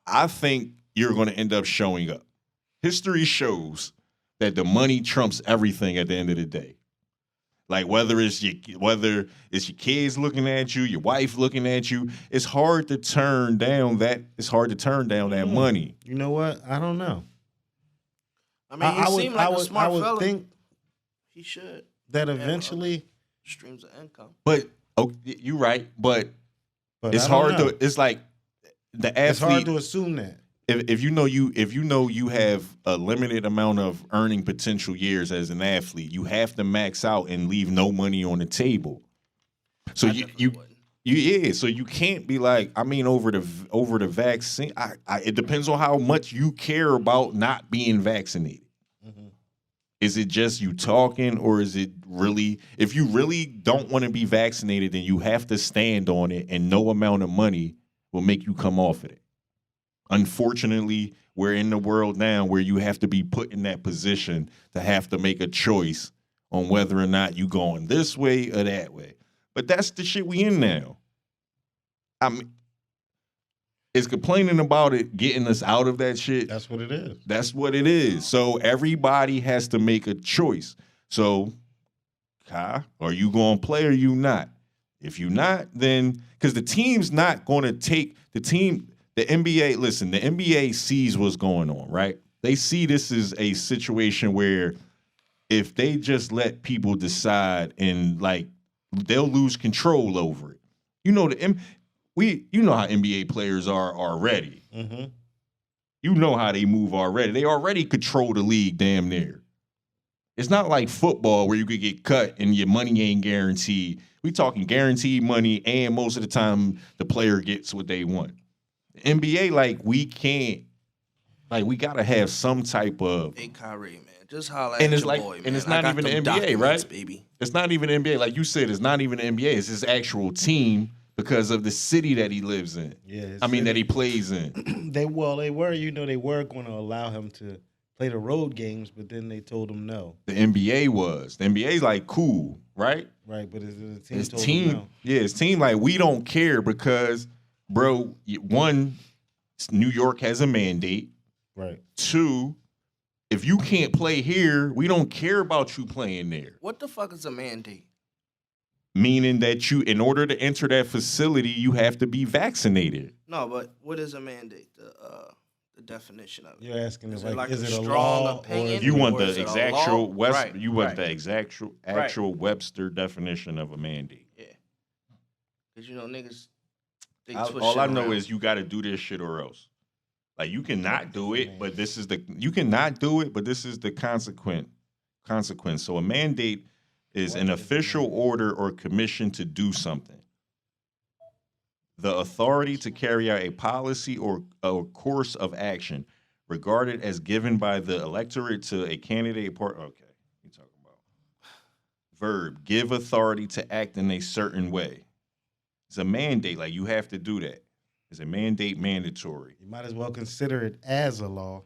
I think you're going to end up showing up. History shows that the money trumps everything at the end of the day. Like whether it's your kids looking at you, your wife looking at you, it's hard to turn down that money. You know what? I don't know. I mean, he seemed like a smart I would fella. think He should. that have eventually, streams of income. But you're right, but it's I don't hard know. it's like the athlete. It's hard to assume that. If you have a limited amount of earning potential years as an athlete, you have to max out and leave no money on the table. So so you can't be like, I mean, over the vaccine. It depends on how much you care about not being vaccinated. Mm-hmm. Is it just you talking, or is it really? If you really don't want to be vaccinated, then you have to stand on it, and no amount of money will make you come off of it. Unfortunately, we're in the world now where you have to be put in that position to have to make a choice on whether or not you going this way or that way. But that's the shit we in now. I mean, is complaining about it getting us out of that shit? That's what it is. That's what it is. So everybody has to make a choice. So, Kai, are you going to play or you not? If you not, then because the team's not going to take the team. The NBA, listen, the NBA sees what's going on, right? They see this is a situation where if they just let people decide and like they'll lose control over it. You know you know how NBA players are already. Mm-hmm. You know how they move already. They already control the league damn near. It's not like football where you could get cut and your money ain't guaranteed. We talking guaranteed money, and most of the time the player gets what they want. NBA, like, we can't, like, we gotta have some type of. Hey, Kyrie, man, just holla and at it's your like, boy, man. and it's I not got even the them NBA, right? documents, baby. It's not even the NBA, like you said. It's not even the NBA. It's his actual team because of the city that he lives in. Yeah, that he plays in. They were going to allow him to play the road games, but then they told him no. The NBA's like cool, right? Right, but His team, his team like we don't care because, bro, one, New York has a mandate. Right. Two, if you can't play here, we don't care about you playing there. What the fuck is a mandate? Meaning that in order to enter that facility, you have to be vaccinated. No, but what is a mandate? The definition of it. You're asking Is if it like is a it a strong law opinion? You want Or the is it a actual law? Right, the actual Webster definition of a mandate. Yeah. Because niggas. All I know is you got to do this shit or else. Like you cannot do it, but this is the consequence. So a mandate is an official order or commission to do something. The authority to carry out a policy or a course of action regarded as given by the electorate to a candidate. Okay, you talking about verb. Give authority to act in a certain way. It's a mandate. Like you have to do that. It's a mandate mandatory. You might as well consider it as a law.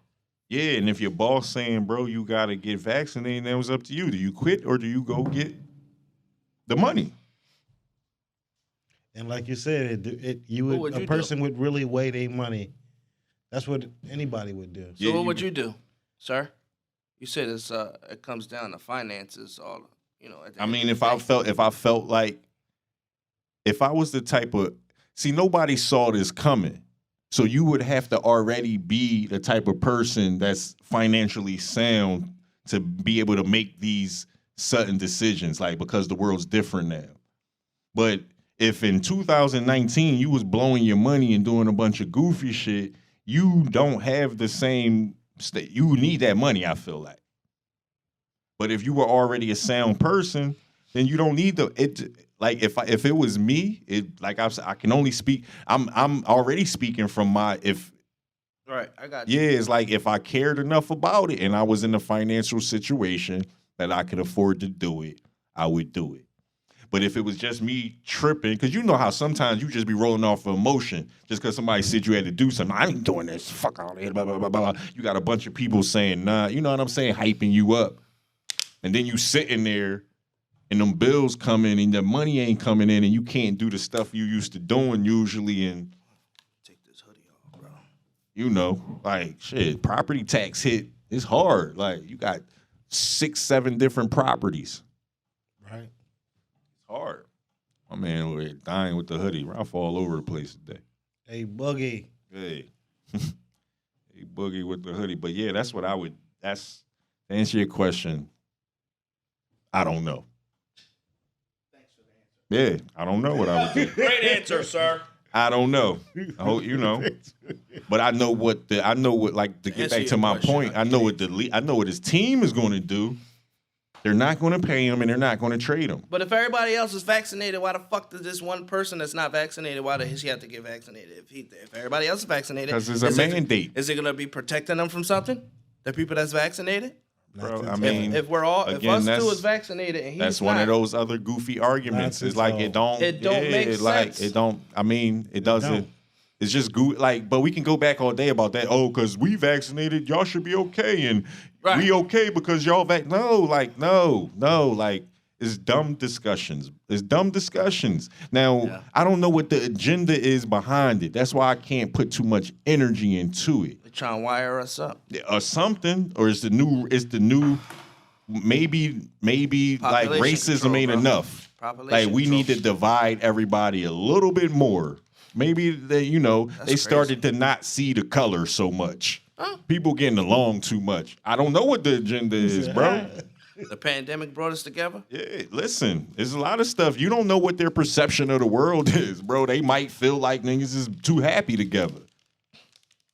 Yeah, and if your boss saying, bro, you got to get vaccinated, that was up to you. Do you quit or do you go get the money? And like you said, a person would really weigh their money. That's what anybody would do. So what would you do, sir? You said it comes down to finances. I mean, if I felt like, if I was the type of, nobody saw this coming. So you would have to already be the type of person that's financially sound to be able to make these sudden decisions, like because the world's different now. But if in 2019 you was blowing your money and doing a bunch of goofy shit, you don't have the same you need that money, I feel like. But if you were already a sound person, then you don't need it. Like if it was me, I can only speak. I'm already speaking from my if. Right, I got you. Yeah, it's like if I cared enough about it and I was in a financial situation that I could afford to do it, I would do it. But if it was just me tripping, because you know how sometimes you just be rolling off of emotion just because somebody said you had to do something. I ain't doing this. Fuck all that. Blah, blah, blah, blah. You got a bunch of people saying, nah, you know what I'm saying? Hyping you up. And then you sitting there and them bills come in and the money ain't coming in and you can't do the stuff you used to doing usually. And take this hoodie off, bro. You know, like shit, property tax hit. It's hard. Like you got 6, 7 different properties. Right. Hard. My man was dying with the hoodie. Ralph all over the place today. Hey, Boogie. Hey. Hey, Boogie with the hoodie. But yeah, that's what I would, to answer your question, I don't know. Thanks for the answer. Yeah, I don't know what I would do. Great answer, sir. I don't know. You know. But I know what like to get back to my point, I know what his team is going to do. They're not going to pay him and they're not going to trade him. But if everybody else is vaccinated, why the fuck does this one person that's not vaccinated, why does he have to get vaccinated? If everybody else is vaccinated, Because it's a mandate. Is it going to be protecting them from something? The people that's vaccinated? Bro, I mean, if us two is vaccinated and he's that's one of those other goofy arguments. It's like it don't make sense. Like it don't. I mean, it doesn't. It's just like, but we can go back all day about that. Oh, because we vaccinated, y'all should be okay, and we okay because y'all No, like it's dumb discussions. It's dumb discussions. Now, I don't know what the agenda is behind it. That's why I can't put too much energy into it. They're trying to wire us up or something, or it's the new. Maybe like racism ain't enough. Like we need to divide everybody a little bit more. Maybe they started to not see the color so much. People getting along too much. I don't know what the agenda is, bro. The pandemic brought us together? Yeah, listen, there's a lot of stuff. You don't know what their perception of the world is, bro. They might feel like niggas is too happy together.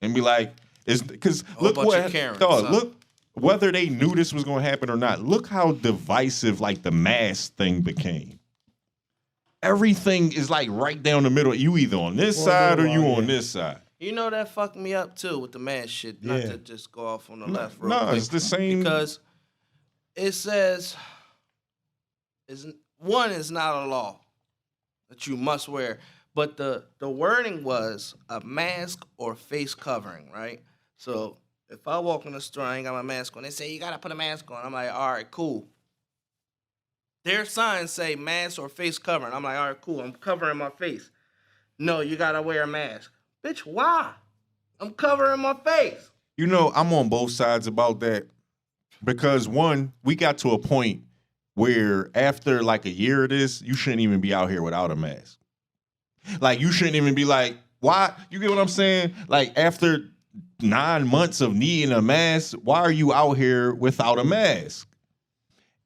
And be like, it's because look whether they knew this was gonna happen or not, look how divisive like the mask thing became. Everything is like right down the middle. You either on this side or you on this side. You know that fucked me up too with the mask shit. Not to just go off on the left. No, it's the same. Because it says, one is not a law that you must wear, but the wording was a mask or face covering, right? So if I walk in the store, I ain't got my mask on. They say you gotta put a mask on. I'm like, all right, cool. Their signs say mask or face covering. I'm like, all right, cool. I'm covering my face. No, you gotta wear a mask. Bitch, why? I'm covering my face. You know, I'm on both sides about that. Because one, we got to a point where after like a year of this, you shouldn't even be out here without a mask. Like you shouldn't even be like, why? You get what I'm saying? Like after 9 months of needing a mask, why are you out here without a mask?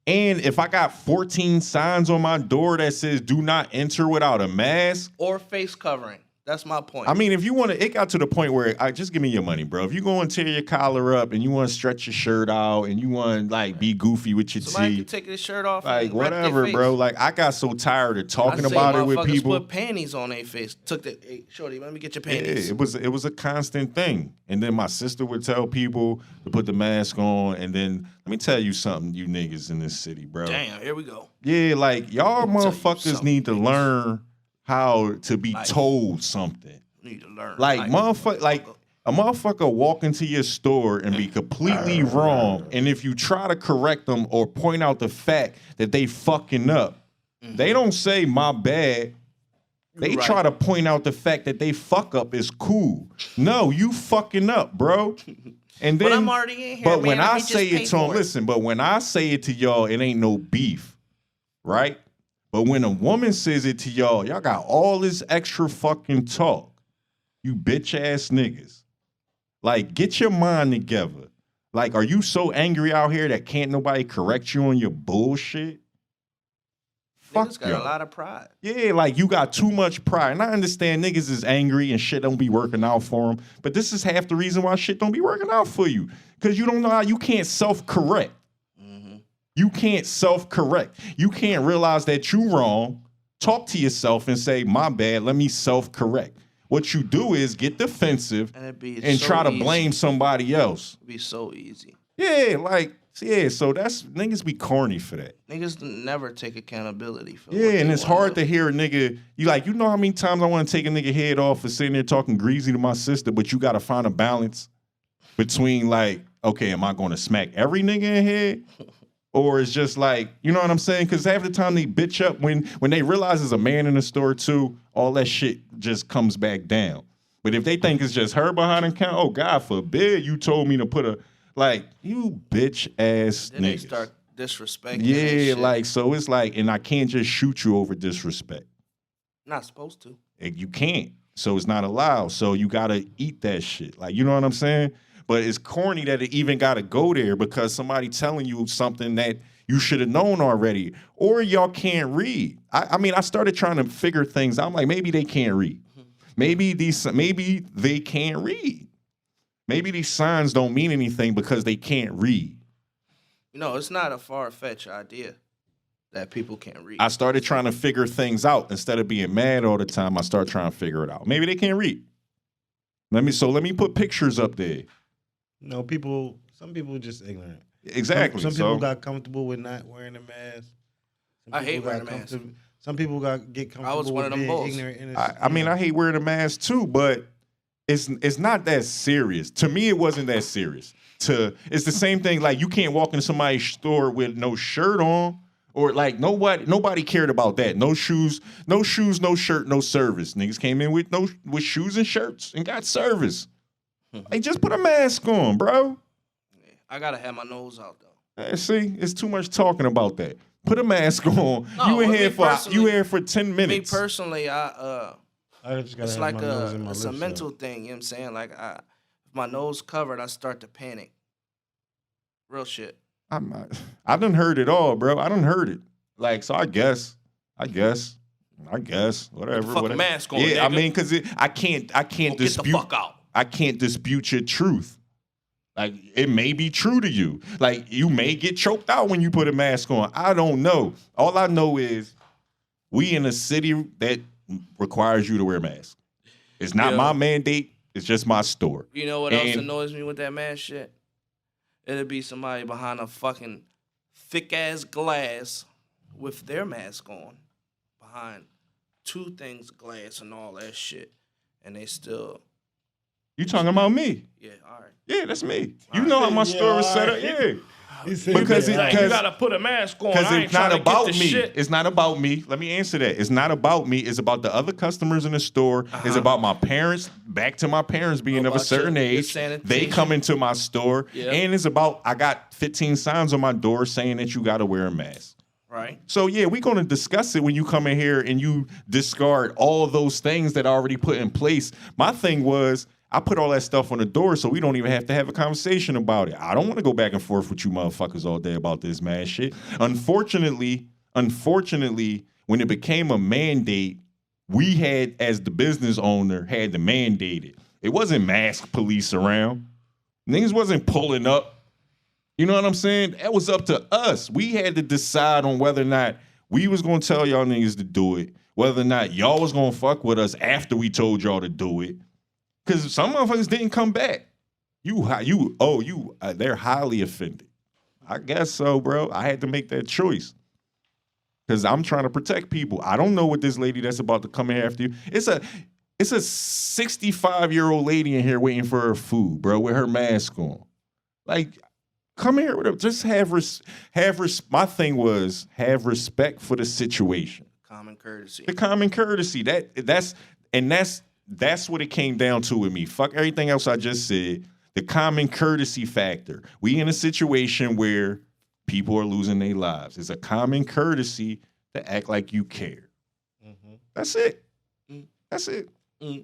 And if I got 14 signs on my door that says do not enter without a mask. Or face covering. That's my point. I mean, if you want to, it got to the point where just give me your money, bro. If you go and tear your collar up and you want to stretch your shirt out and you want to like be goofy with your Somebody teeth, can take his shirt off, like whatever, bro. Like I got so tired of talking about it with people. Put panties on their face. Hey, shorty, let me get your panties. Yeah, it was a constant thing. And then my sister would tell people to put the mask on. And then let me tell you something, you niggas in this city, bro. Damn, here we go. Yeah, like y'all motherfuckers need to learn how to be told something. Need to learn. Like motherfucker, like a motherfucker walk into your store and be completely wrong, and if you try to correct them or point out the fact that they fucking up, they don't say my bad. They try to point out the fact that they fuck up is cool. No, you fucking up, bro. And then, but I'm already in here. But man, when I say it to them, listen. But when I say it to y'all, it ain't no beef, right? But when a woman says it to y'all, y'all got all this extra fucking talk. You bitch ass niggas. Like, get your mind together. Like, are you so angry out here that can't nobody correct you on your bullshit? Fuck niggas got a lot of pride. Yeah, like you got too much pride. And I understand niggas is angry and shit don't be working out for them. But this is half the reason why shit don't be working out for you. Because you don't know how you can't self-correct. You can't self-correct. You can't realize that you're wrong, talk to yourself and say, my bad, let me self-correct. What you do is get defensive and try to blame somebody else. It'd be so easy. Yeah, so that's niggas be corny for that. Niggas never take accountability for Yeah, and it's hard to hear a nigga. You know how many times I want to take a nigga head off for sitting there talking greasy to my sister, but you got to find a balance between like, okay, am I going to smack every nigga in head? Or it's just like, you know what I'm saying? Because half the time they bitch up when they realize there's a man in the store too, all that shit just comes back down. But if they think it's just her behind the counter, oh, God forbid you told me to put a, like, you bitch ass then niggas. They start disrespecting. Yeah, like, so it's like, and I can't just shoot you over disrespect. Not supposed to. You can't. So it's not allowed. So you got to eat that shit. Like, you know what I'm saying? But it's corny that it even got to go there because somebody telling you something that you should have known already. Or y'all can't read. I mean, I started trying to figure things out. I'm like, maybe they can't read. Maybe they can't read. Maybe these signs don't mean anything because they can't read. You know, it's not a far-fetched idea that people can't read. I started trying to figure things out. Instead of being mad all the time, I started trying to figure it out. Maybe they can't read. Let me put pictures up there. No, some people are just ignorant. Exactly. Some people got comfortable with not wearing a mask. I hate wearing a mask. Some people get comfortable I was one with of them being boys. ignorant. I mean, I hate wearing a mask too, but it's not that serious. To me, it wasn't that serious. It's the same thing. Like, you can't walk into somebody's store with no shirt on, or like nobody cared about that. No shoes, no shirt, no service. Niggas came in with shoes and shirts and got service. Like, just put a mask on, bro. Yeah, I gotta have my nose out though. See, it's too much talking about that. Put a mask on. No, you here for 10 minutes. Me personally, I just gotta it's have like my nose and my it's lips a mental out. thing. You know what I'm saying? Like, if my nose covered, I start to panic. Real shit. I done heard it all, bro. I done heard it. Like, so I guess, whatever. Put the fucking mask on, yeah, nigga. I mean, because I can't dispute. Get the fuck out. I can't dispute your truth. Like, it may be true to you. Like, you may get choked out when you put a mask on. I don't know. All I know is we in a city that requires you to wear a mask. It's not my mandate. It's just my store. You know what else annoys me with that mask shit? It'll be somebody behind a fucking thick-ass glass with their mask on. Behind 2 things of glass and all that shit. And they still... You talking about me? Yeah, all right. Yeah, that's me. You know how my store is set up. Yeah. Because you gotta put a mask on. Because it's not about me. Shit. It's not about me. Let me answer that. It's not about me. It's about the other customers in the store. It's about my parents. Back to my parents being of a certain age. They come into my store. Yep. And it's about, I got 15 signs on my door saying that you got to wear a mask. Right. So, yeah, we're going to discuss it when you come in here and you discard all of those things that I already put in place. My thing was, I put all that stuff on the door so we don't even have to have a conversation about it. I don't want to go back and forth with you motherfuckers all day about this mask shit. Unfortunately, when it became a mandate, we had, as the business owner, had to mandate it. It wasn't mask police around. Niggas wasn't pulling up. You know what I'm saying? That was up to us. We had to decide on whether or not we was going to tell y'all niggas to do it, whether or not y'all was going to fuck with us after we told y'all to do it. Because some motherfuckers didn't come back. They're highly offended. I guess so, bro. I had to make that choice. Because I'm trying to protect people. I don't know what this lady that's about to come in after you. It's a 65-year-old lady in here waiting for her food, bro, with her mask on. Like, come here with her. Just my thing was have respect for the situation. Common courtesy. The common courtesy. That's what it came down to with me. Fuck everything else I just said. The common courtesy factor. We in a situation where people are losing their lives. It's a common courtesy to act like you care. Mm-hmm. That's it. Mm. That's it. Mm.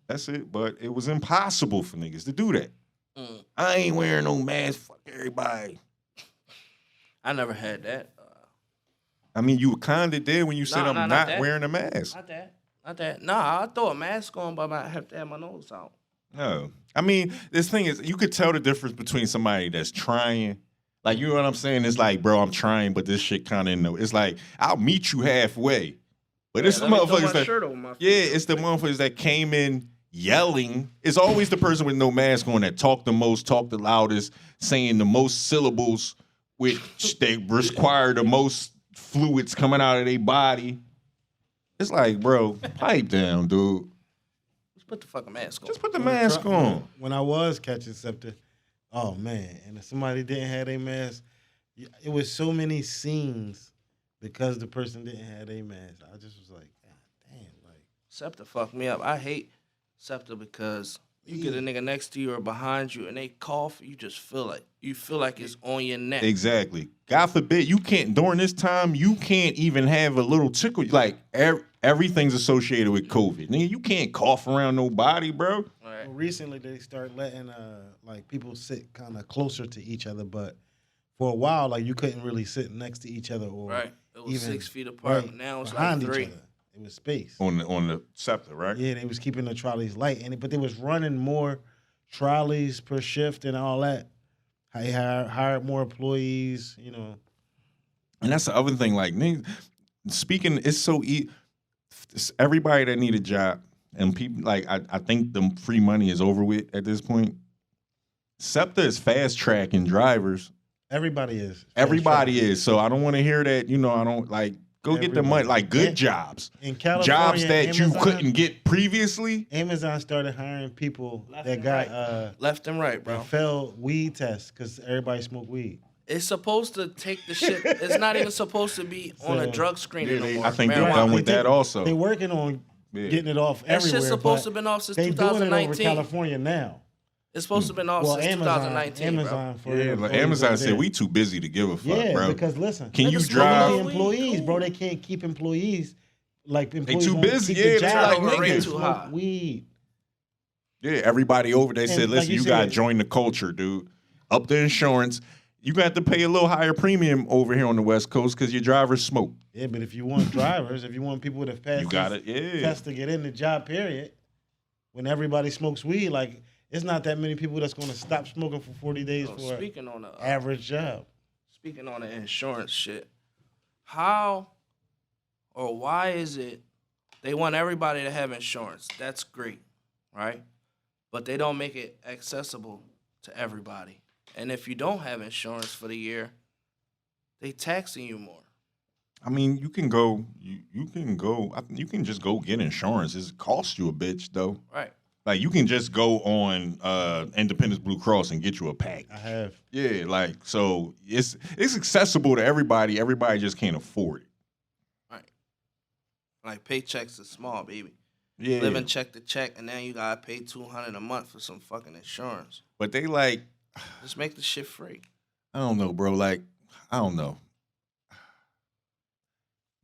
That's it. But it was impossible for niggas to do that. Mm. I ain't wearing no mask. Fuck everybody. I never had that. I mean, you kind of did when you said I'm not wearing a mask. Not that. Nah, I throw a mask on, but I have to have my nose out. No. I mean, this thing is, you could tell the difference between somebody that's trying. Like, you know what I'm saying? It's like, bro, I'm trying, but this shit kind of in the. It's like, I'll meet you halfway. But it's the motherfuckers that. Yeah, it's the motherfuckers that came in yelling. It's always the person with no mask on that talk the most, talk the loudest, saying the most syllables, which they require the most fluids coming out of their body. It's like, bro, pipe down, dude. Just put the fucking mask on. Just put the mask on. When I was catching SEPTA, oh man, and if somebody didn't have a mask, it was so many scenes because the person didn't have a mask. I just was like, God damn, like SEPTA fucked me up. I hate SEPTA because you get a nigga next to you or behind you and they cough, you just feel like it's on your neck. Exactly. God forbid you can't during this time. You can't even have a little tickle. Like everything's associated with COVID. Nigga, you can't cough around nobody, bro. Well, recently they started letting like people sit kind of closer to each other, but for a while like you couldn't really sit next to each other or right. It was even 6 feet apart. Right, now it's behind like 3. each other. It was space On the SEPTA, right? Yeah, they was keeping the trolleys light, but they was running more trolleys per shift and all that. They hired more employees, you know. And that's the other thing. Like, speaking, it's so everybody that need a job and people like I think the free money is over with at this point. SEPTA is fast tracking drivers. Everybody is. Everybody is. So I don't want to hear that. You know, I don't like. Go get the money, like good jobs. In California, jobs that Amazon, you couldn't get previously. Amazon started hiring people that got left and right, bro. Failed weed tests because everybody smoked weed. It's supposed to take the shit. It's not even supposed to be on a drug screening no more. I think they're done with that also. They're working on getting it off everywhere. That shit's supposed to have been off since they 2019. Doing it over California now. It's supposed to have been off since Amazon, 2019, Amazon bro. Amazon said we too busy to give a fuck, bro. Yeah, because listen, can you drive? The employees, bro, they can't keep employees. Like employees they too busy. Yeah, they're like niggas too high. Weed. Yeah, everybody over there said, listen, you gotta join the culture, dude. Up the insurance. You got to pay a little higher premium over here on the West Coast because your drivers smoke. Yeah, but if you want drivers, if you want people to pass, you got it. Yeah, test to get in the job. Period. When everybody smokes weed, like it's not that many people that's going to stop smoking for 40 days for an average job. Speaking on the insurance shit, how or why is it they want everybody to have insurance? That's great, right? But they don't make it accessible to everybody. And if you don't have insurance for the year, they taxing you more. I mean, you can go. You can just go get insurance. It costs you a bitch though. Right. Like you can just go on Independence Blue Cross and get you a package. I have. Yeah, like so it's accessible to everybody. Everybody just can't afford it. Right. Like paychecks is small, baby. Yeah. Living check to check, and then you gotta pay $200 a month for some fucking insurance. But they like. Just make the shit free. I don't know, bro. Like, I don't know.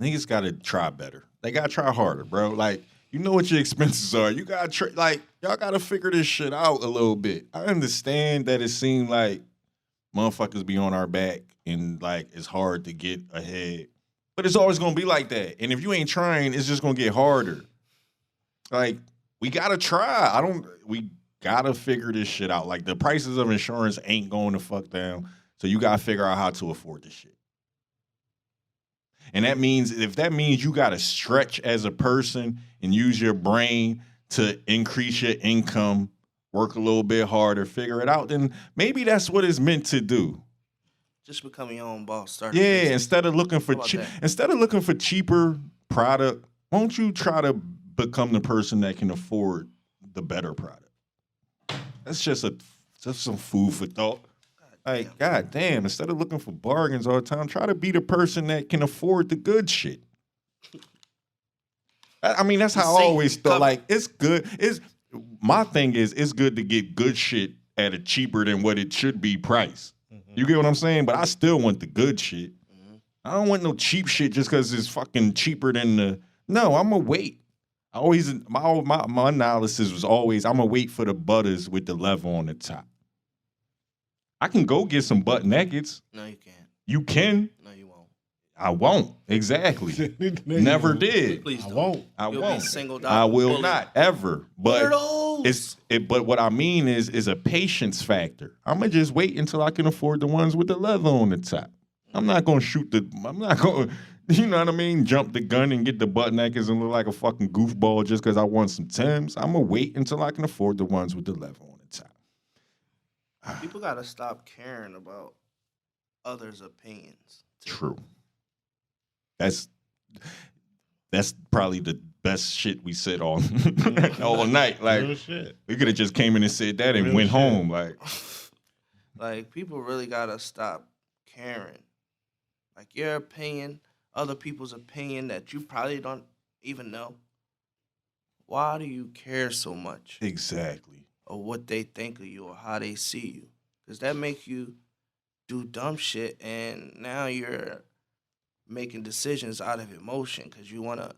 Niggas gotta try better. They gotta try harder, bro. Like, you know what your expenses are. You gotta try, like, y'all gotta figure this shit out a little bit. I understand that it seemed like motherfuckers be on our back and like it's hard to get ahead. But it's always gonna be like that. And if you ain't trying, it's just gonna get harder. Like, we gotta try. We gotta figure this shit out. Like the prices of insurance ain't going to fuck down. So you gotta figure out how to afford this shit. And that means you gotta stretch as a person and use your brain to increase your income, work a little bit harder, figure it out, then maybe that's what it's meant to do. Just become your own boss. Instead of looking for cheaper product, won't you try to become the person that can afford the better product? That's just some food for thought. Like, God damn, instead of looking for bargains all the time, try to be the person that can afford the good shit. I mean, that's how I always thought. Like, it's good. My thing is, it's good to get good shit at a cheaper than what it should be price. Mm-hmm. You get what I'm saying? But I still want the good shit. Mm-hmm. I don't want no cheap shit just because it's fucking cheaper than the... No, I'm going to wait. I always my analysis was always I'm gonna wait for the butters with the level on the top. I can go get some butt nakeds. No, you can't. You can. No, you won't. I won't. Exactly. No, you Never won't. did. Please I don't. won't. I You'll won't. be singled I out. will bullied. not ever. But What are those? but what I mean is a patience factor. I'm gonna just wait until I can afford the ones with the leather on the top. I'm not gonna I'm not gonna, you know what I mean, jump the gun and get the butt nakeds and look like a fucking goofball just because I want some Timbs. I'm gonna wait until I can afford the ones with the leather on the top. People gotta stop caring about others' opinions. True. That's probably the best shit we said all night. Like Real shit. we could have just came in and said that and Real went shit. home. Like Like, people really gotta stop caring. Like, your opinion, other people's opinion that you probably don't even know. Why do you care so much exactly. of what they think of you or how they see you? Because that makes you do dumb shit, and now you're making decisions out of emotion because you want to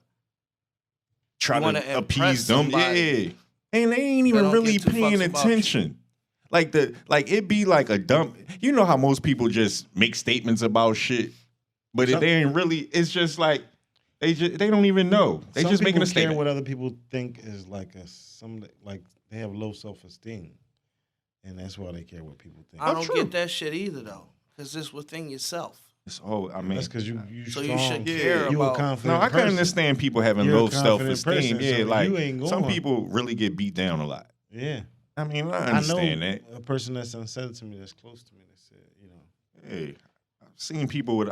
Try wanna to impress appease them. somebody. Yeah. And they ain't They even don't really give two paying fucks about you. attention. Like it be like a dumb. You know how most people just make statements about shit, but Some- they ain't really. It's just like they don't even know. They Some just making people a statement. care what other people think is like like they have low self-esteem, and that's why they care what people think. I don't true. get that shit either, though, because it's within yourself. It's all. I mean, That's because you So strong. you should Yeah. care You a about. confident no, I can person. understand people having You're a low confident self-esteem. person, Yeah, so like you ain't some going. people really get beat down a lot. Yeah, I mean, I I understand know that. a person that's unsaid to me, that's close to me, that said, you know, Hey,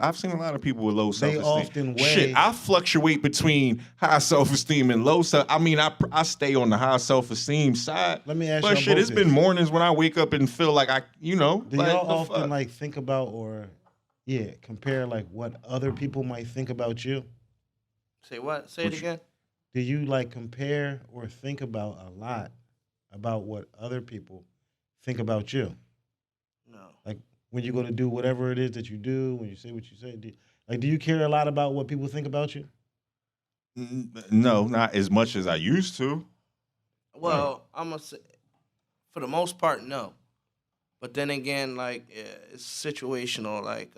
I've seen a lot of people with low They self-esteem. often weigh- Shit, I fluctuate between high self-esteem and low self. I mean, I stay on the high self-esteem side. Let me ask But y'all shit, both it's been this. mornings when I wake up and feel like do y'all the often fuck? like think about or compare like what other people might think about you? Say what? Say it again. Do you like compare or think about a lot about what other people think about you? No. Like when you go to do whatever it is that you do, when you say what you say, do you care a lot about what people think about you? No, not as much as I used to. Well, I'm gonna say, for the most part, no. But then again, like, it's situational. Like,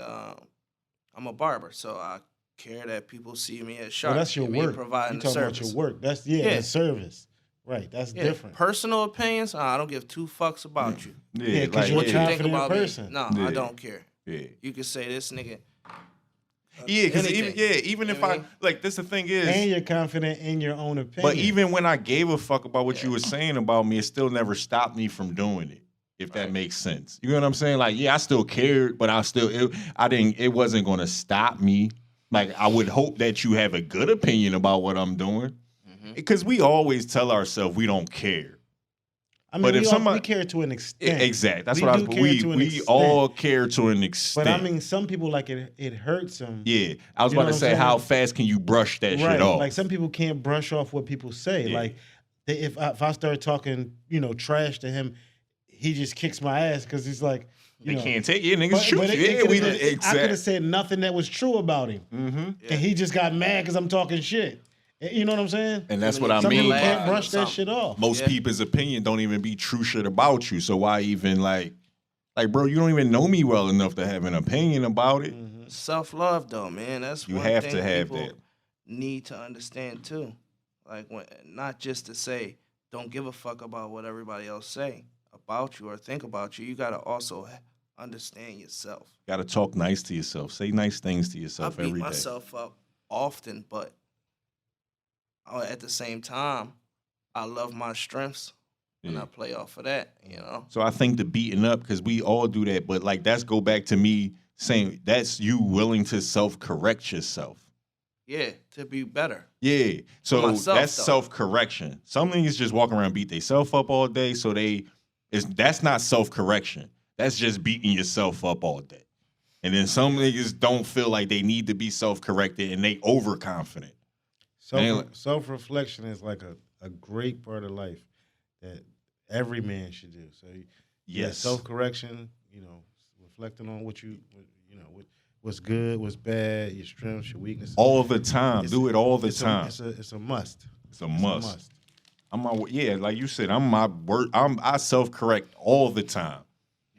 I'm a barber, so I care that people see me as sharp. Well, that's your me work. providing You the talking about service. your work? That's Yeah. the service. Right, that's Yeah, different. personal opinions, I don't give two fucks about you. Yeah, 'cause like, you're What you a think confident about person. me? No, Yeah. I don't care. Yeah. You can say this nigga. Yeah, because anything. even You if know what I I mean? like, this the thing is, And you're confident in your own opinion. but even when I gave a fuck about what you Yeah. were saying about me, it still never stopped me from doing it. If that Right. makes sense, you know what I'm saying? Like, yeah, I still cared, but it wasn't gonna stop me. Like, I would hope that you have a good opinion about what I'm doing, because we always tell ourselves we don't care. I mean, but if we care to an extent. Exactly, that's We what I do was. care to an We extent. all care to an extent. But I mean, some people like it hurts them. yeah, I was You know about to what say, I'm how saying? fast can you brush that Right. shit off? Like some people can't brush off what people say. Yeah. Like if I start talking, trash to him, he just kicks my ass because he's like, they can't take it. Niggas shoot you. Yeah, we did I could exactly. have said nothing that was true about him, and he just got mad because I'm talking shit. You know what I'm saying? And that's what I Some mean. people laugh can't or brush that something. shit off. Most Yeah. people's opinion don't even be true shit about you. So why even like, bro, you don't even know me well enough to have an opinion about it. Self-love, though, man. That's You one have thing to have people that. need to understand too. Like, not just to say don't give a fuck about what everybody else say about you or think about you. You gotta also understand yourself. Got to talk nice to yourself. Say nice things to I yourself beat every day. myself up often, but at the same time, I love my strengths and Yeah. I play off of that. So I think the beating up, because we all do that, but like that's go back to me saying that's you willing to self-correct yourself. Yeah, to be better. Yeah. So myself, that's though. self-correction. Some niggas just walk around and beat themselves up all day. So that's not self-correction. That's just beating yourself up all day. And then some niggas don't feel like they need to be self-corrected and they overconfident. Self-reflection is like a great part of life that every man should do. So Yes. self-correction, reflecting on what's good, what's bad, your strengths, your weaknesses. All the time. Do it all the it's time. It's a must. It's a must. Like you said, I self-correct all the time.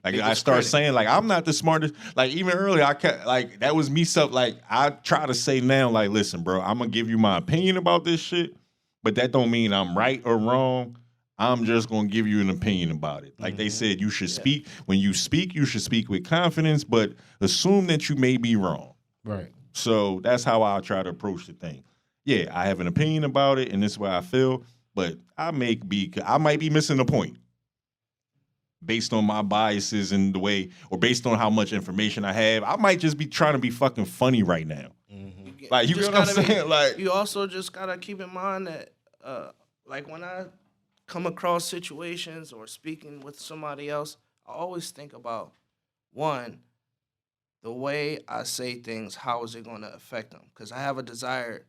Like I Biggest start critic. saying, like, I'm not the smartest. Like even earlier, I kept like that was me. Like I try to say now, like, listen, bro, I'm gonna give you my opinion about this shit, but that don't mean I'm right or wrong. I'm just gonna give you an opinion about it. Like they said, you should speak. When you speak, you should speak with confidence, but assume that you may be wrong. Right. So that's how I try to approach the thing. Yeah, I have an opinion about it, and this is what I feel, but I might be missing the point based on my biases and the way, or based on how much information I have. I might just be trying to be fucking funny right now. Like, you just know what I'm gotta saying? Like, you also just gotta keep in mind that, like when I come across situations or speaking with somebody else, I always think about one, the way I say things. How is it going to affect them? Because I have a desire.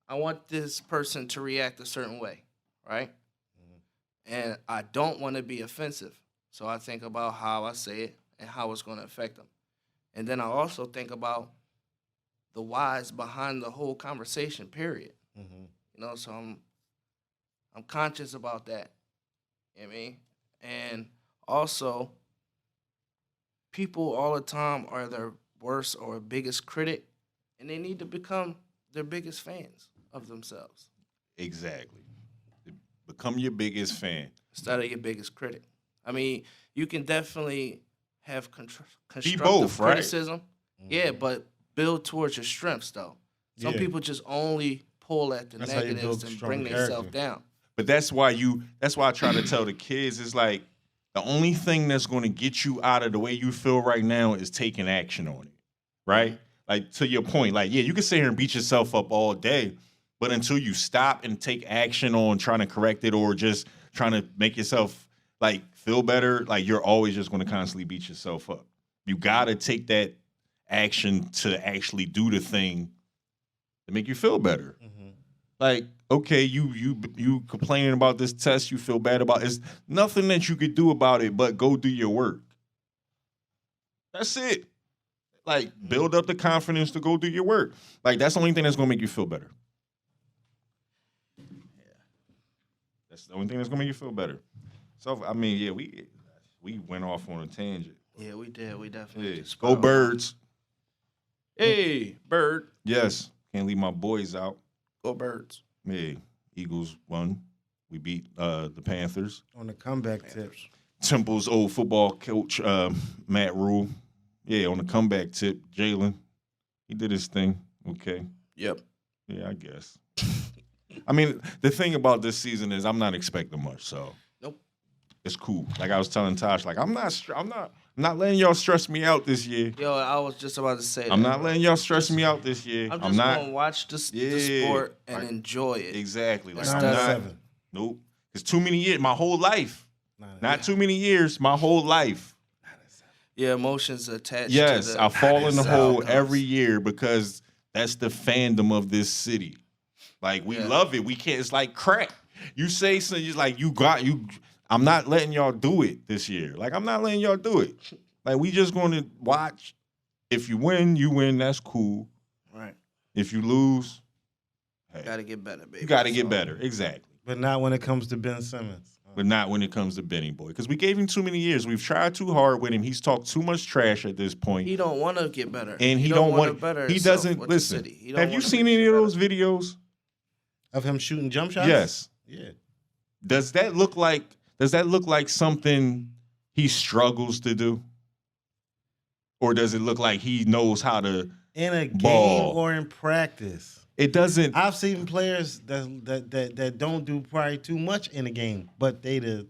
I want this person to react a certain way, right? And I don't want to be offensive. So I think about how I say it and how it's going to affect them. And then I also think about the whys behind the whole conversation, period. You know, so I'm conscious about that. You know what I mean? And also, people all the time are their worst or biggest critic, and they need to become their biggest fans of themselves exactly. Become your biggest fan. instead of your biggest critic. I mean, you can definitely have constructive both, right? criticism. Yeah, but build towards your strengths, though. Some Yeah. people just only pull at the That's how you negatives build and strong bring themselves character. down. But that's why I try to tell the kids is like, the only thing that's going to get you out of the way you feel right now is taking action on it, right? Like, to your point, like, yeah, you can sit here and beat yourself up all day, but until you stop and take action on trying to correct it or just trying to make yourself, like, feel better, like, you're always just going to constantly beat yourself up. You got to take that action to actually do the thing to make you feel better. Like, okay, you complaining about this test you feel bad about. It's nothing that you could do about it but go do your work. That's it. Like, build up the confidence to go do your work. Like, that's the only thing that's gonna make you feel better. Yeah. That's the only thing that's gonna make you feel better. So, I mean, yeah, we went off on a tangent. Yeah, we did. We definitely Yeah. just Go spiraled. Birds. Hey, Bird. Yes. Can't leave my boys out. Go Birds. Yeah. Eagles won. We beat the Panthers. On the comeback tip. Temple's old football coach, Matt Rule. Yeah, on the comeback tip, Jalen. He did his thing. Okay. Yep. Yeah, I guess. I mean, the thing about this season is I'm not expecting much, so Nope. it's cool. Like I was telling Tosh, like I'm not letting y'all stress me out this year. Yo, I was just about to say that. I'm not letting y'all stress me out this year. I'm I'm just not. gonna watch the Yeah, sport and like, enjoy it. Exactly. Like, Nine I'm out of not. 7. Nope. It's too many years. My whole life. Not Not too many years. My whole life. Your emotions attached Yes, to the I fall in the hole outcomes. every year because that's the fandom of this city. Like, we love it. We can't. It's like crack. You say something, you're like, I'm not letting y'all do it this year. Like, I'm not letting y'all do it. Like, we just going to watch. If you win, you win. That's cool. Right. If you lose, hey, Gotta get better, baby. you got to get So, better. Exactly. But not when it comes to Ben Simmons. But not when it comes to Benny Boy. Because we gave him too many years. We've tried too hard with him. He's talked too much trash at this point. He don't want to get better. And he don't want. better. He himself doesn't with the listen. city. He don't Have you wanna seen make any of it those better. videos? Of him shooting jump shots? Yes. Yeah. Does that look like something he struggles to do? Or does it look like he knows how to In a game ball? or in practice. It doesn't. I've seen players that don't do probably too much in a game, but they the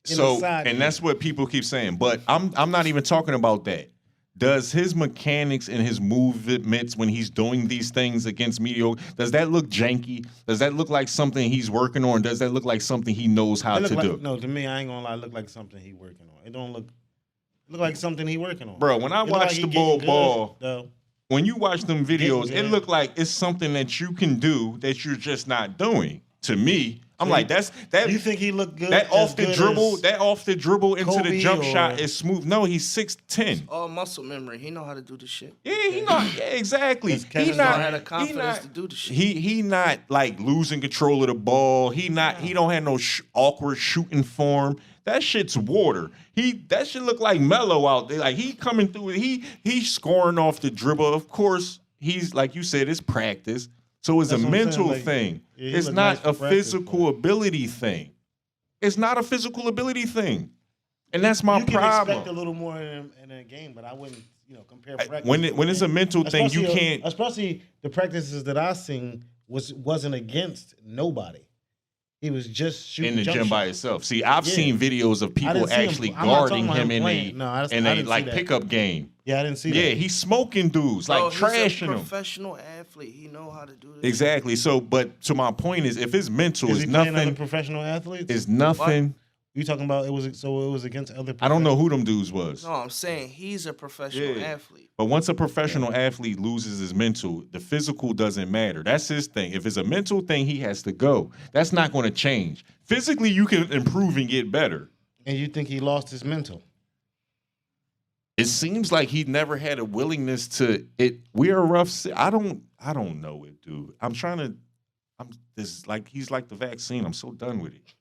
So, side and that's what people keep saying. But I'm not even talking about that. Does his mechanics and his movements when he's doing these things against mediocre, does that look janky? Does that look like something he's working on? Does that look like something he knows how to do? No, to me, I ain't gonna lie, it look like something he working on. It don't look like something he working on. Bro, when I It look watch like he the getting ball, good, though. when you watch them videos, Getting it good. look like it's something that you can do that you're just not doing. To me, I'm So like, that. You think he looked good? That as off the good dribble, as- that off the dribble into the Kobe jump or- shot is smooth. No, he's 6'10". All muscle memory. He know how to do this shit. Yeah, he not. Yeah, exactly. Does Kevin He Durant not had the confidence he not, to do the shit. He not like losing control of the ball. He don't have no awkward shooting form. That shit's water. That shit look like Melo out there. Like he coming through. He's scoring off the dribble. Of course, he's like you said, it's practice. So it's That's a what I'm saying, mental like, thing. yeah, he It's look not nice for a practice, physical but- ability thing. It's not a physical ability thing. And that's my You can problem. expect a little more in a game, but I wouldn't, compare practice. When to it's a game. mental thing, you can't. Especially the practices that I seen wasn't against nobody. He was just shooting In the jump gym by shots. himself. See, I've Yeah. seen videos of I people didn't see him- actually I'm not talking guarding about him him in playing. No, I a didn't see like that. pickup game. Yeah, I didn't see Yeah, that. he's smoking dudes, like Bro, he's trashing a them. professional athlete. He know how to do this. Exactly. So, but to my point is, if it's mental, Is it's he playing other nothing. professional athletes? It's nothing. You talking about it was against other? I don't know who them dudes was. No, I'm saying he's a professional Yeah. athlete. But once a professional athlete loses his mental, the physical doesn't matter. That's his thing. If it's a mental thing, he has to go. That's not going to change. Physically, you can improve and get better. And you think he lost his mental? It seems like he never had a willingness to it. We're a rough. I don't know it, dude. He's like the vaccine. I'm so done with it.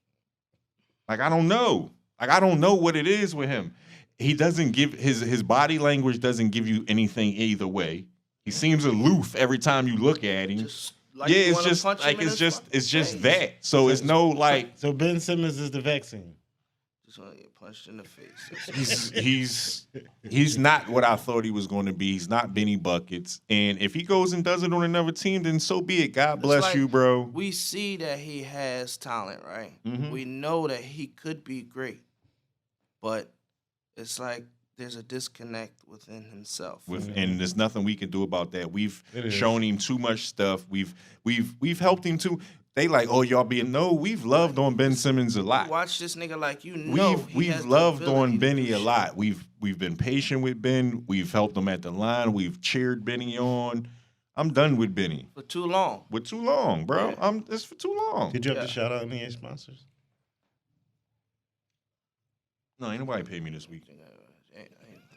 Like I don't know. Like I don't know what it is with him. He doesn't give his body language doesn't give you anything either way. He seems aloof every time you look at him. Just like Yeah, you it's wanna just punch him like in it's his just fucking it's just face. that. So it's no like So Ben Simmons is the vaccine. Just want to get punched in the face. he's not what I thought he was going to be. He's not Benny Buckets. And if he goes and does it on another team, then so be it. God bless like you, bro. We see that he has talent, right? Mhm. We know that he could be great, but it's like there's a disconnect within himself. And there's nothing we can do about that. We've It is. shown him too much stuff. We've helped him too. They like, oh, y'all being we've loved on Ben Simmons a lot. Watch this nigga like you know. We've loved on Benny a lot. We've been patient with Ben. We've helped him at the line. We've cheered Benny on. I'm done with Benny. for too long. For too long, bro. It's for too long. Did you have to shout out any of your sponsors? No, ain't nobody pay me this week.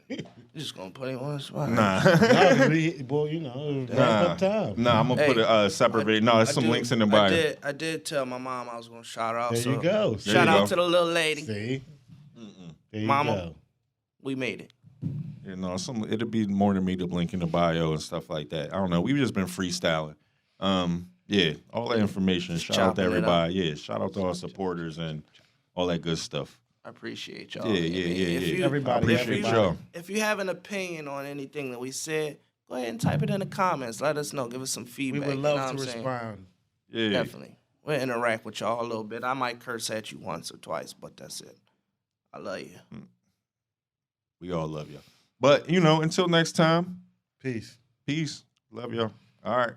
You just gonna put him on the spot. Nah. Boy, it was Nah. wrap up time. Nah, I'm gonna put a separate video. No, there's some links in the bio. I did tell my mom I was gonna shout out. There so you go. There Shout you out go. to the little lady. See? There you Mama. go. We made it. You know, it'll be more than Meetup link in the bio and stuff like that. I don't know. We've just been freestyling. Yeah, all that information. Shout out to chopping it up. everybody. Yeah, shout out to our supporters and all that good stuff. I appreciate y'all. Yeah. If you- Everybody, I appreciate everybody. y'all. If you have an opinion on anything that we said, go ahead and type it in the comments. Let us know. Give us some We feedback. would you know love what to I'm saying? respond. Yeah. Definitely. We'll interact with y'all a little bit. I might curse at you once or twice, but that's it. I love you. We all love y'all. But, until next time, Peace. peace. Love y'all. All right.